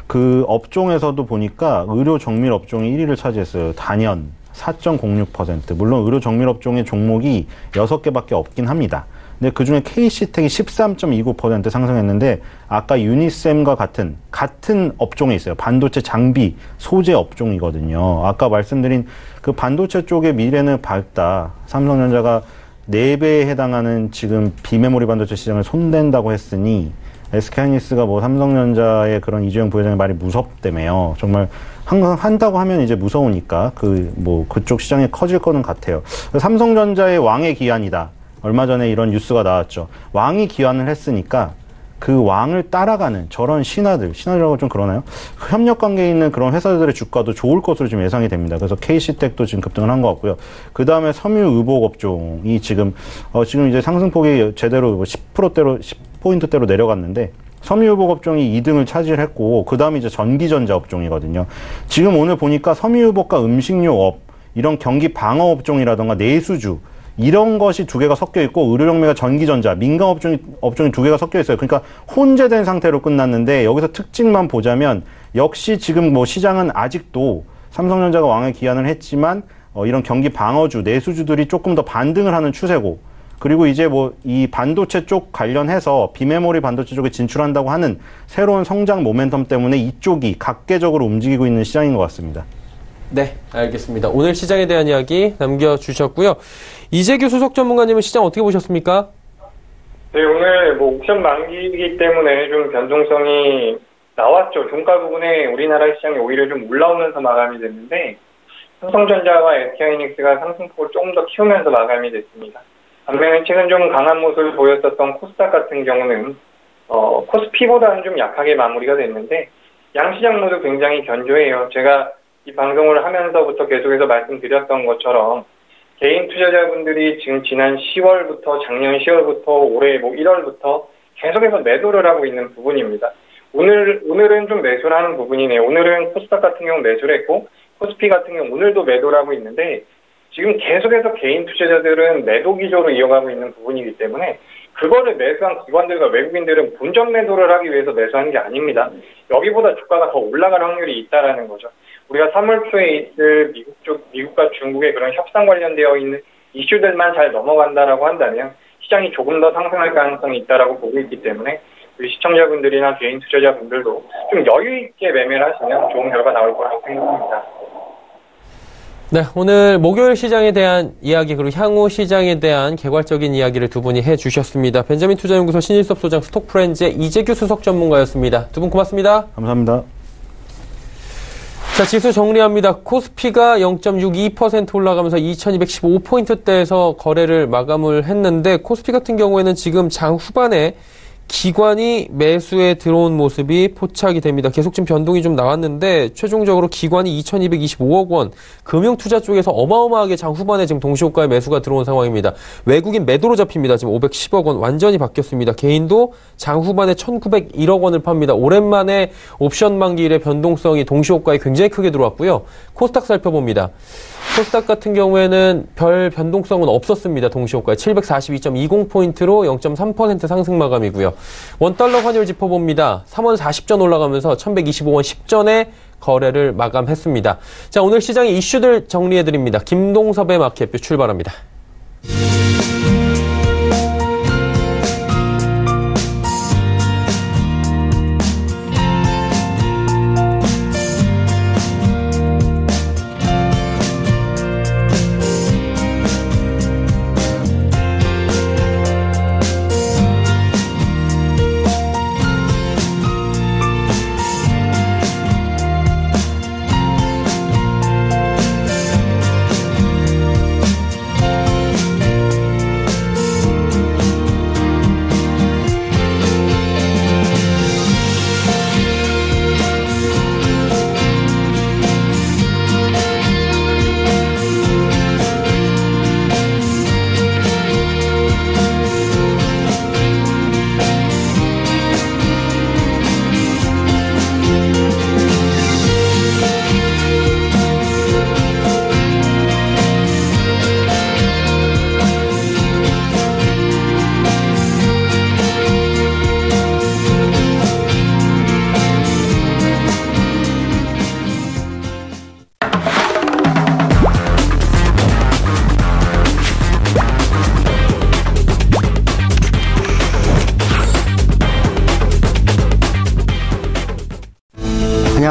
그 업종에서도 보니까 의료 정밀 업종이 1위를 차지했어요. 단연 4.06%. 물론 의료 정밀 업종의 종목이 6개밖에 없긴 합니다. 근데 그중에 KC텍이 13.29% 상승했는데 아까 유니셈과 같은 업종에 있어요. 반도체 장비 소재 업종이거든요. 아까 말씀드린 그 반도체 쪽의 미래는 밝다. 삼성전자가 4배에 해당하는 지금 비메모리 반도체 시장을 손댄다고 했으니 SK하이닉스가 뭐 삼성전자의 그런 이재용 부회장의 말이 무섭다며요. 정말 항상 한다고 하면 이제 무서우니까 그쪽 시장이 커질 거는 같아요. 삼성전자의 왕의 기한이다. 얼마 전에 이런 뉴스가 나왔죠. 왕이 기한을 했으니까 그 왕을 따라가는 저런 신하들이라고 좀 그러나요? 협력 관계에 있는 그런 회사들의 주가도 좋을 것으로 지금 예상이 됩니다. 그래서 KC텍도 지금 급등을 한 것 같고요. 그 다음에 섬유의복 업종이 지금 이제 상승폭이 제대로 10%대로 10포인트대로 내려갔는데 섬유의복 업종이 2등을 차지를 했고 그 다음에 이제 전기전자 업종이거든요. 지금 오늘 보니까 섬유의복과 음식료업 이런 경기 방어 업종이라던가 내수주 이런 것이 2개가 섞여 있고 의료용매가 전기전자, 민간 업종이 2개가 섞여 있어요. 그러니까 혼재된 상태로 끝났는데 여기서 특징만 보자면 역시 지금 뭐 시장은 아직도 삼성전자가 왕의 기한을 했지만 이런 경기 방어주, 내수주들이 조금 더 반등을 하는 추세고 그리고 이제 뭐 이 반도체 쪽 관련해서 비메모리 반도체 쪽에 진출한다고 하는 새로운 성장 모멘텀 때문에 이쪽이 각계적으로 움직이고 있는 시장인 것 같습니다. 네, 알겠습니다. 오늘 시장에 대한 이야기 남겨주셨고요. 이재규 수석 전문가님은 시장 어떻게 보셨습니까? 네, 오늘 뭐 옥션 만기이기 때문에 좀 변동성이 나왔죠. 종가 부분에 우리나라 시장이 오히려 좀 올라오면서 마감이 됐는데 삼성전자와 SK하이닉스가 상승폭을 조금 더 키우면서 마감이 됐습니다. 반면에 최근 좀 강한 모습을 보였었던 코스닥 같은 경우는 코스피보다는 좀 약하게 마무리가 됐는데 양시장 모두 굉장히 견조해요. 제가 이 방송을 하면서부터 계속해서 말씀드렸던 것처럼 개인 투자자분들이 지금 지난 10월부터 작년 10월부터 올해 1월부터 계속해서 매도를 하고 있는 부분입니다. 오늘은 좀 매수를 하는 부분이네요. 오늘은 코스닥 같은 경우 매수를 했고 코스피 같은 경우 오늘도 매도를 하고 있는데 지금 계속해서 개인 투자자들은 매도 기조로 이어가고 있는 부분이기 때문에 그거를 매수한 기관들과 외국인들은 본전 매도를 하기 위해서 매수하는 게 아닙니다. 여기보다 주가가 더 올라갈 확률이 있다라는 거죠. 우리가 3월 초에 있을 미국과 중국의 그런 협상 관련되어 있는 이슈들만 잘 넘어간다라고 한다면 시장이 조금 더 상승할 가능성이 있다라고 보고 있기 때문에 우리 시청자분들이나 개인 투자자분들도 좀 여유 있게 매매를 하시면 좋은 결과 나올 거라고 생각합니다. 네, 오늘 목요일 시장에 대한 이야기 그리고 향후 시장에 대한 개괄적인 이야기를 두 분이 해주셨습니다. 벤자민 투자연구소 신일섭 소장, 스톡프렌즈의 이재규 수석 전문가였습니다. 두 분 고맙습니다. 감사합니다. 자, 지수 정리합니다. 코스피가 0.62% 올라가면서 2215포인트대에서 거래를 마감을 했는데 코스피 같은 경우에는 지금 장 후반에 기관이 매수에 들어온 모습이 포착이 됩니다. 계속 지금 변동이 좀 나왔는데 최종적으로 기관이 2225억 원 금융투자 쪽에서 어마어마하게 장 후반에 지금 동시호가의 매수가 들어온 상황입니다. 외국인 매도로 잡힙니다. 지금 510억 원 완전히 바뀌었습니다. 개인도 장 후반에 1901억 원을 팝니다. 오랜만에 옵션 만기일의 변동성이 동시호가에 굉장히 크게 들어왔고요. 코스닥 살펴봅니다. 코스닥 같은 경우에는 별 변동성은 없었습니다. 동시호가에 742.20포인트로 0.3% 상승 마감이고요. 원달러 환율 짚어봅니다. 3원 40전 올라가면서 1125원 10전에 거래를 마감했습니다. 자, 오늘 시장의 이슈들 정리해드립니다. 김동섭의 마켓뷰 출발합니다.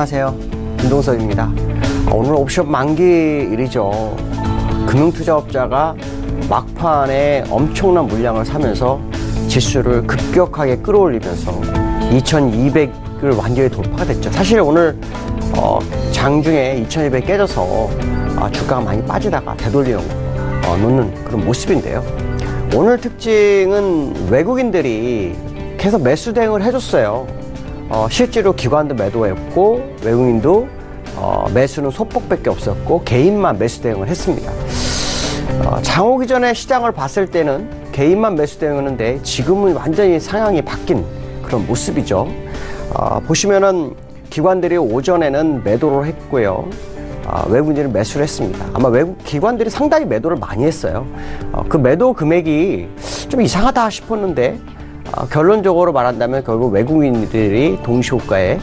안녕하세요. 김동섭입니다. 오늘 옵션 만기일이죠. 금융투자업자가 막판에 엄청난 물량을 사면서 지수를 급격하게 끌어올리면서 2200을 완전히 돌파가 됐죠. 사실 오늘 장중에 2200 깨져서 주가가 많이 빠지다가 되돌려 놓는 그런 모습인데요. 오늘 특징은 외국인들이 계속 매수 대응을 해줬어요. 실제로 기관도 매도했고 외국인도 매수는 소폭밖에 없었고 개인만 매수 대응을 했습니다. 장오기 전에 시장을 봤을 때는 개인만 매수 대응하는데 지금은 완전히 상황이 바뀐 그런 모습이죠. 보시면은 기관들이 오전에는 매도를 했고요. 외국인들은 매수를 했습니다. 아마 외국 기관들이 상당히 매도를 많이 했어요. 그 매도 금액이 좀 이상하다 싶었는데 결론적으로 말한다면 결국 외국인들이 동시호가에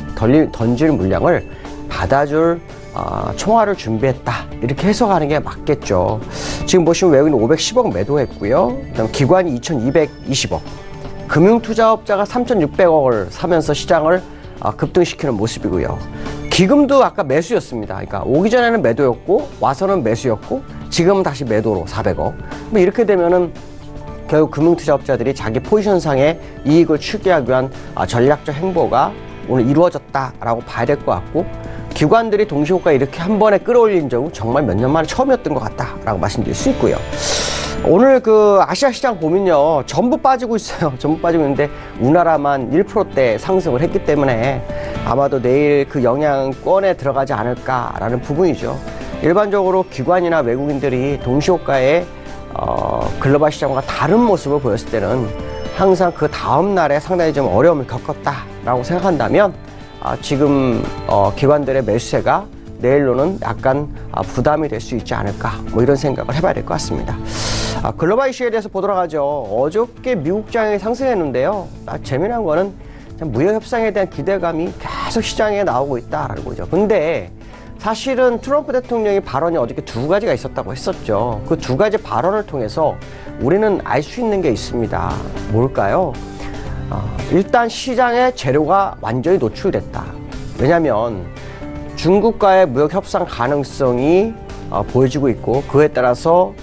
던질 물량을 받아줄 총알을 준비했다 이렇게 해석하는 게 맞겠죠. 지금 보시면 외국인 510억 매도했고요. 그다음 기관이 2220억, 금융투자업자가 3600억을 사면서 시장을 급등시키는 모습이고요. 기금도 아까 매수였습니다. 그러니까 오기 전에는 매도였고 와서는 매수였고 지금은 다시 매도로 400억. 이렇게 되면은 결국 금융투자업자들이 자기 포지션상의 이익을 추구하기 위한 전략적 행보가 오늘 이루어졌다라고 봐야 될 것 같고, 기관들이 동시호가 이렇게 한 번에 끌어올린 적은 정말 몇 년 만에 처음이었던 것 같다라고 말씀드릴 수 있고요. 오늘 그 아시아 시장 보면요, 전부 빠지고 있어요. 전부 빠지고 있는데 우리나라만 1%대 상승을 했기 때문에 아마도 내일 그 영향권에 들어가지 않을까라는 부분이죠. 일반적으로 기관이나 외국인들이 동시호가에 글로벌 시장과 다른 모습을 보였을 때는 항상 그 다음 날에 상당히 좀 어려움을 겪었다라고 생각한다면 지금 기관들의 매수세가 내일로는 약간 부담이 될 수 있지 않을까, 뭐 이런 생각을 해봐야 될 것 같습니다. 글로벌 이슈에 대해서 보도록 하죠. 어저께 미국장이 상승했는데요. 재미난 거는 무역협상에 대한 기대감이 계속 시장에 나오고 있다라는 거죠. 근데 사실은 트럼프 대통령이 발언이 어저께 두 가지가 있었다고 했었죠. 그 두 가지 발언을 통해서 우리는 알 수 있는 게 있습니다. 뭘까요? 일단 시장에 재료가 완전히 노출됐다. 왜냐하면 중국과의 무역 협상 가능성이 보여지고 있고, 그에 따라서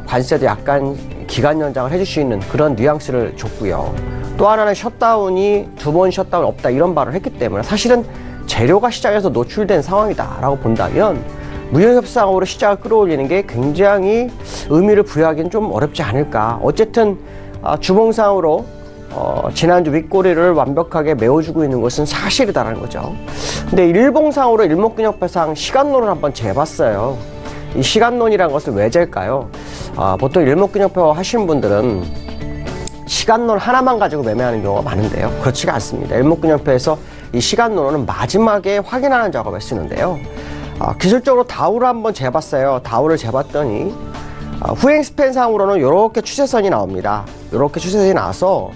관세도 약간 기간 연장을 해줄 수 있는 그런 뉘앙스를 줬고요. 또 하나는 셧다운이 두 번 셧다운 없다 이런 발언을 했기 때문에 사실은 재료가 시장에서 노출된 상황이다라고 본다면 무역협상으로 시장을 끌어올리는 게 굉장히 의미를 부여하기는 좀 어렵지 않을까. 어쨌든 주봉상으로 지난주 윗꼬리를 완벽하게 메워주고 있는 것은 사실이다라는 거죠. 근데 일봉상으로 일목균형표상 시간론을 한번 재봤어요. 이 시간론이라는 것을 왜 잴까요? 보통 일목균형표 하시는 분들은 시간론 하나만 가지고 매매하는 경우가 많은데요. 그렇지가 않습니다. 일목균형표에서 이 시간론은 마지막에 확인하는 작업을 쓰는데요. 기술적으로 다우를 한번 재봤어요. 다우를 재봤더니 후행 스팬상으로는 이렇게 추세선이 나옵니다. 이렇게 추세선이 나와서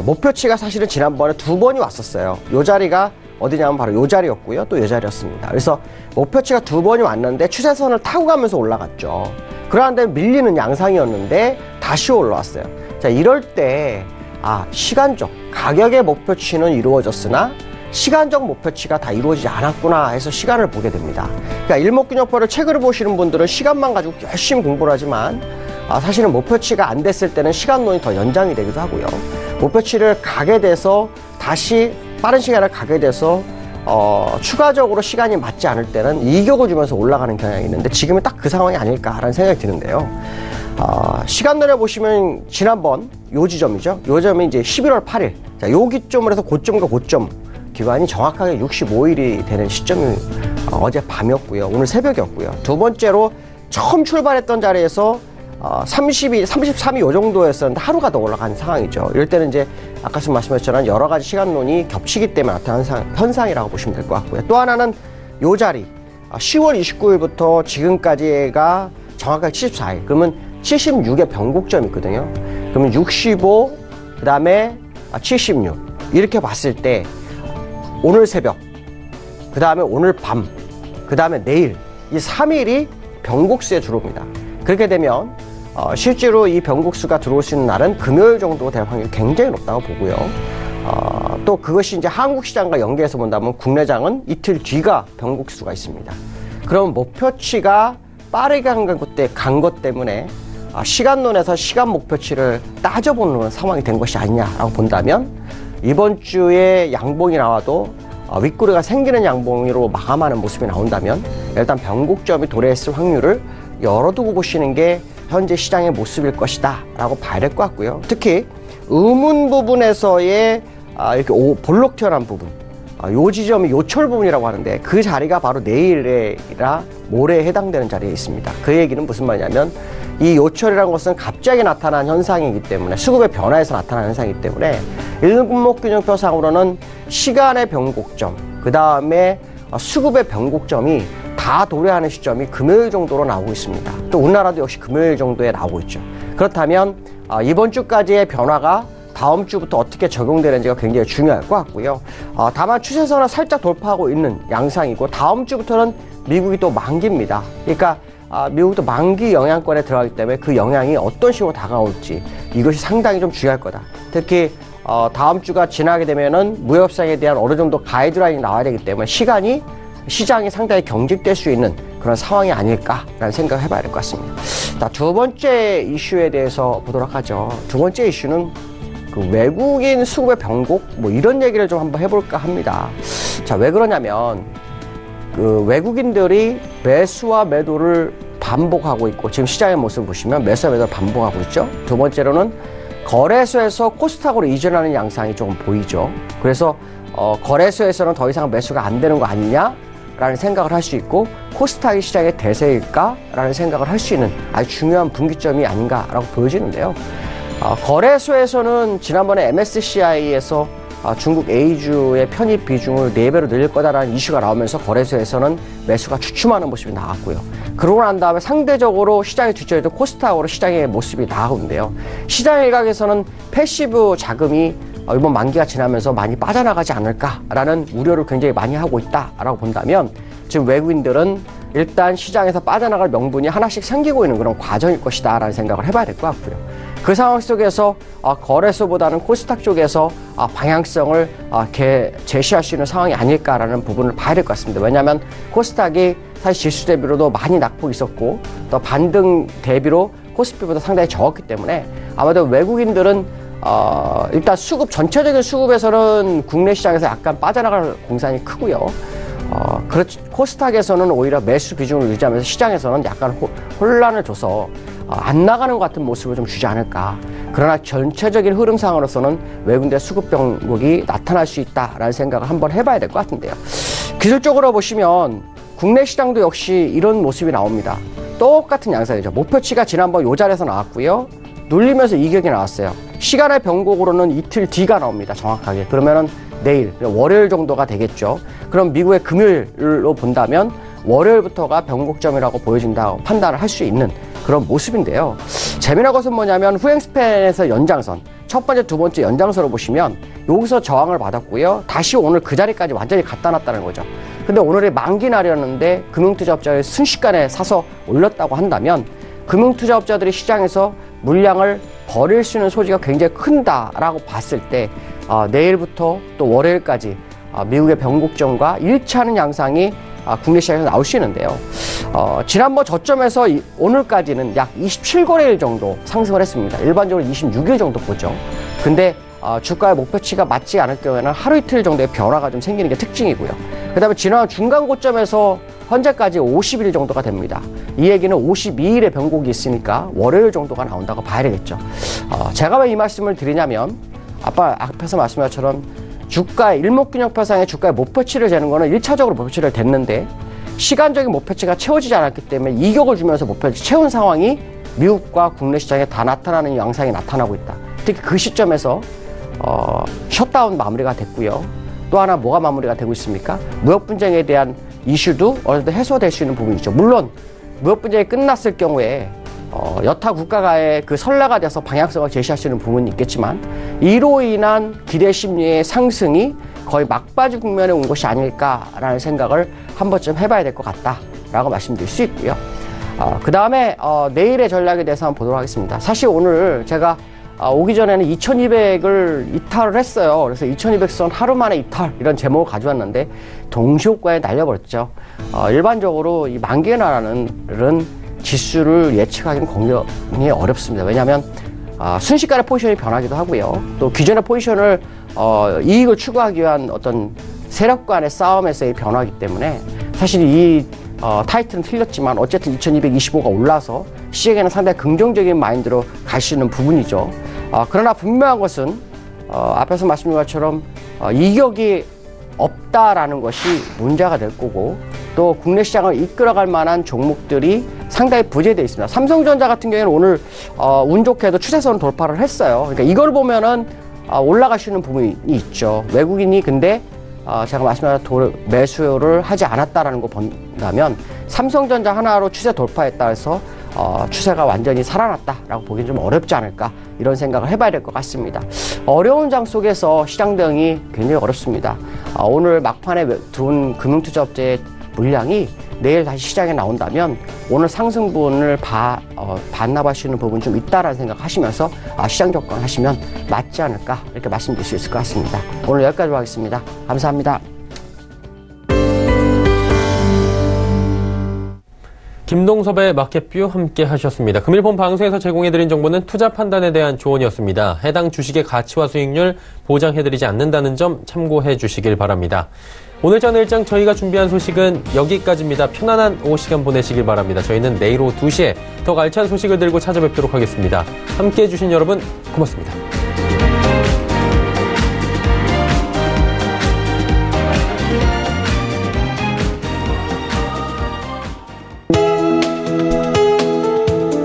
목표치가 사실은 지난번에 두 번이 왔었어요. 이 자리가 어디냐면 바로 이 자리였고요. 또 이 자리였습니다. 그래서 목표치가 두 번이 왔는데 추세선을 타고 가면서 올라갔죠. 그런데 밀리는 양상이었는데 다시 올라왔어요. 자, 이럴 때 시간적 가격의 목표치는 이루어졌으나 시간적 목표치가 다 이루어지지 않았구나 해서 시간을 보게 됩니다. 그러니까 일목균형표를 책으로 보시는 분들은 시간만 가지고 열심히 공부를 하지만 사실은 목표치가 안 됐을 때는 시간론이 더 연장이 되기도 하고요. 목표치를 가게 돼서 다시 빠른 시간을 가게 돼서 추가적으로 시간이 맞지 않을 때는 이격을 주면서 올라가는 경향이 있는데 지금은 딱 그 상황이 아닐까라는 생각이 드는데요. 시간론에 보시면 지난번 요 지점이죠. 요 점이 이제 11월 8일. 자, 요 기점으로 해서 고점과 고점 기간이 정확하게 65일이 되는 시점이 어제 밤이었고요. 오늘 새벽이었고요. 두 번째로 처음 출발했던 자리에서 32, 33이 요 정도였었는데 하루가 더 올라간 상황이죠. 이럴 때는 이제 아까 말씀하셨처럼 여러 가지 시간론이 겹치기 때문에 나타난 현상이라고 보시면 될 것 같고요. 또 하나는 요 자리 10월 29일부터 지금까지가 정확하게 74일. 그러면 76의 변곡점이 있거든요. 그러면 65, 그 다음에 76 이렇게 봤을 때 오늘 새벽, 그 다음에 오늘 밤, 그 다음에 내일 이 3일이 변곡수에 들어옵니다. 그렇게 되면 실제로 이 변곡수가 들어올 수 있는 날은 금요일 정도 될 확률이 굉장히 높다고 보고요. 또 그것이 이제 한국 시장과 연계해서 본다면 국내장은 이틀 뒤가 변곡수가 있습니다. 그럼 목표치가 빠르게 간 것 때문에 시간론에서 시간 목표치를 따져보는 상황이 된 것이 아니냐라고 본다면 이번 주에 양봉이 나와도 윗꼬리가 생기는 양봉으로 마감하는 모습이 나온다면 일단 변곡점이 도래했을 확률을 열어두고 보시는 게 현재 시장의 모습일 것이다 라고 봐야 될 것 같고요. 특히 음운 부분에서의 이렇게 볼록 튀어나온 부분, 요 지점이 요철 부분이라고 하는데 그 자리가 바로 내일이라 모레에 해당되는 자리에 있습니다. 그 얘기는 무슨 말이냐면 이 요철이라는 것은 갑자기 나타난 현상이기 때문에 수급의 변화에서 나타난 현상이기 때문에 일목균형표상으로는 시간의 변곡점, 그 다음에 수급의 변곡점이 다 도래하는 시점이 금요일 정도로 나오고 있습니다. 또 우리나라도 역시 금요일 정도에 나오고 있죠. 그렇다면 이번 주까지의 변화가 다음 주부터 어떻게 적용되는지가 굉장히 중요할 것 같고요. 다만 추세선을 살짝 돌파하고 있는 양상이고 다음 주부터는 미국이 또 만기입니다. 그러니까 미국도 만기 영향권에 들어가기 때문에 그 영향이 어떤 식으로 다가올지 이것이 상당히 좀 중요할 거다. 특히 다음 주가 지나게 되면은 무역상에 대한 어느 정도 가이드라인이 나와야 되기 때문에 시장이 상당히 경직될 수 있는 그런 상황이 아닐까라는 생각을 해봐야 될 것 같습니다. 자, 두 번째 이슈에 대해서 보도록 하죠. 두 번째 이슈는 그 외국인 수급의 변곡 이런 얘기를 좀 한번 해볼까 합니다. 자, 왜 그러냐면 그 외국인들이 매수와 매도를 반복하고 있고 지금 시장의 모습을 보시면 매수와 매도를 반복하고 있죠. 두 번째로는 거래소에서 코스닥으로 이전하는 양상이 조금 보이죠. 그래서 거래소에서는 더 이상 매수가 안 되는 거 아니냐라는 생각을 할 수 있고 코스닥이 시장의 대세일까라는 생각을 할 수 있는 아주 중요한 분기점이 아닌가라고 보여지는데요. 거래소에서는 지난번에 MSCI에서 중국 A주의 편입 비중을 4배로 늘릴 거다라는 이슈가 나오면서 거래소에서는 매수가 주춤하는 모습이 나왔고요. 그러고 난 다음에 상대적으로 시장이 뒤처져도 코스닥으로 시장의 모습이 나오는데요. 시장 일각에서는 패시브 자금이 이번 만기가 지나면서 많이 빠져나가지 않을까라는 우려를 굉장히 많이 하고 있다라고 본다면 지금 외국인들은 일단 시장에서 빠져나갈 명분이 하나씩 생기고 있는 그런 과정일 것이다 라는 생각을 해봐야 될 것 같고요. 그 상황 속에서 거래소보다는 코스닥 쪽에서 방향성을 제시할 수 있는 상황이 아닐까라는 부분을 봐야 될 것 같습니다. 왜냐하면 코스닥이 사실 지수 대비로도 많이 낙폭이 있었고 또 반등 대비로 코스피보다 상당히 적었기 때문에 아마도 외국인들은 일단 전체적인 수급에서는 국내 시장에서 약간 빠져나갈 공산이 크고요. 코스닥에서는 오히려 매수 비중을 유지하면서 시장에서는 약간 혼란을 줘서 안 나가는 것 같은 모습을 좀 주지 않을까. 그러나 전체적인 흐름상으로서는 외국인의 수급 변곡이 나타날 수 있다라는 생각을 한번 해봐야 될 것 같은데요. 기술적으로 보시면 국내 시장도 역시 이런 모습이 나옵니다. 똑같은 양상이죠. 목표치가 지난번 이 자리에서 나왔고요. 눌리면서 이격이 나왔어요. 시간의 변곡으로는 이틀 뒤가 나옵니다. 정확하게. 그러면은 내일, 월요일 정도가 되겠죠. 그럼 미국의 금요일로 본다면 월요일부터가 변곡점이라고 보여진다고 판단을 할 수 있는 그런 모습인데요. 재미난 것은 뭐냐면 후행 스팬에서 연장선, 첫 번째, 두 번째 연장선을 보시면 여기서 저항을 받았고요. 다시 오늘 그 자리까지 완전히 갖다 놨다는 거죠. 근데 오늘이 만기 날이었는데 금융투자업자들이 순식간에 사서 올렸다고 한다면 금융투자업자들이 시장에서 물량을 버릴 수 있는 소지가 굉장히 큰다라고 봤을 때 내일부터 또 월요일까지 미국의 변곡점과 일치하는 양상이 국내 시장에서 나올 수 있는데요. 지난번 저점에서 오늘까지는 약 27거래일 정도 상승을 했습니다. 일반적으로 26일 정도 보죠. 근데 주가의 목표치가 맞지 않을 경우에는 하루 이틀 정도의 변화가 좀 생기는 게 특징이고요. 그 다음에 지난 중간 고점에서 현재까지 50일 정도가 됩니다. 이 얘기는 52일의 변곡이 있으니까 월요일 정도가 나온다고 봐야 되겠죠. 제가 왜 이 말씀을 드리냐면 앞에서 말씀한 것처럼 주가의 일목균형표상의 주가의 목표치를 재는 거는 1차적으로 목표치를 댔는데 시간적인 목표치가 채워지지 않았기 때문에 이격을 주면서 목표치 채운 상황이 미국과 국내 시장에 다 나타나는 양상이 나타나고 있다. 특히 그 시점에서 셧다운 마무리가 됐고요. 또 하나 뭐가 마무리가 되고 있습니까? 무역 분쟁에 대한 이슈도 어느 정도 해소될 수 있는 부분이 있죠. 물론 무역 분쟁이 끝났을 경우에 여타 국가가의 그 선례가 돼서 방향성을 제시할 수 있는 부분이 있겠지만 이로 인한 기대 심리의 상승이 거의 막바지 국면에 온 것이 아닐까라는 생각을 한 번쯤 해봐야 될 것 같다라고 말씀드릴 수 있고요. 그 다음에 내일의 전략에 대해서 한번 보도록 하겠습니다. 사실 오늘 제가 오기 전에는 2200을 이탈을 했어요. 그래서 2200선 하루 만에 이탈 이런 제목을 가져왔는데 동시효과에 날려버렸죠. 일반적으로 이 만기의 나라는 지수를 예측하기는 굉장히 어렵습니다. 왜냐하면 순식간에 포지션이 변하기도 하고요. 또 기존의 포지션을 이익을 추구하기 위한 어떤 세력 간의 싸움에서의 변화이기 때문에 사실 이 타이틀은 틀렸지만 어쨌든 2225가 올라서 시장에는 상당히 긍정적인 마인드로 갈 수 있는 부분이죠. 그러나 분명한 것은 앞에서 말씀드린 것처럼 이격이 없다라는 것이 문제가 될 거고 또 국내 시장을 이끌어갈 만한 종목들이 상당히 부재되어 있습니다. 삼성전자 같은 경우에는 오늘 운 좋게도 추세선 돌파를 했어요. 그러니까 이걸 보면은 올라갈 수 있는 부분이 있죠. 외국인이 근데 제가 말씀드린 매수를 하지 않았다라는 거 본다면 삼성전자 하나로 추세 돌파했다 해서 추세가 완전히 살아났다라고 보기는 좀 어렵지 않을까 이런 생각을 해봐야 될 것 같습니다. 어려운 장 속에서 시장 대응이 굉장히 어렵습니다. 오늘 막판에 들어온 금융투자업체의 물량이 내일 다시 시장에 나온다면 오늘 상승분을 반납할 수 있는 부분이 좀 있다라는 생각하시면서 시장 접근하시면 맞지 않을까 이렇게 말씀드릴 수 있을 것 같습니다. 오늘 여기까지 하겠습니다. 감사합니다. 김동섭의 마켓뷰 함께 하셨습니다. 금일 본 방송에서 제공해드린 정보는 투자 판단에 대한 조언이었습니다. 해당 주식의 가치와 수익률 보장해드리지 않는다는 점 참고해 주시길 바랍니다. 오늘 전 일정 저희가 준비한 소식은 여기까지입니다. 편안한 오후 시간 보내시길 바랍니다. 저희는 내일 오후 2시에 더 알찬 소식을 들고 찾아뵙도록 하겠습니다. 함께해 주신 여러분 고맙습니다.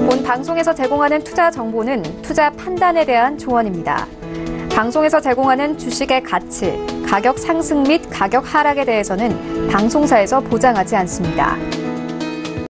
본 방송에서 제공하는 투자 정보는 투자 판단에 대한 조언입니다. 방송에서 제공하는 주식의 가치, 가격 상승 및 가격 하락에 대해서는 방송사에서 보장하지 않습니다.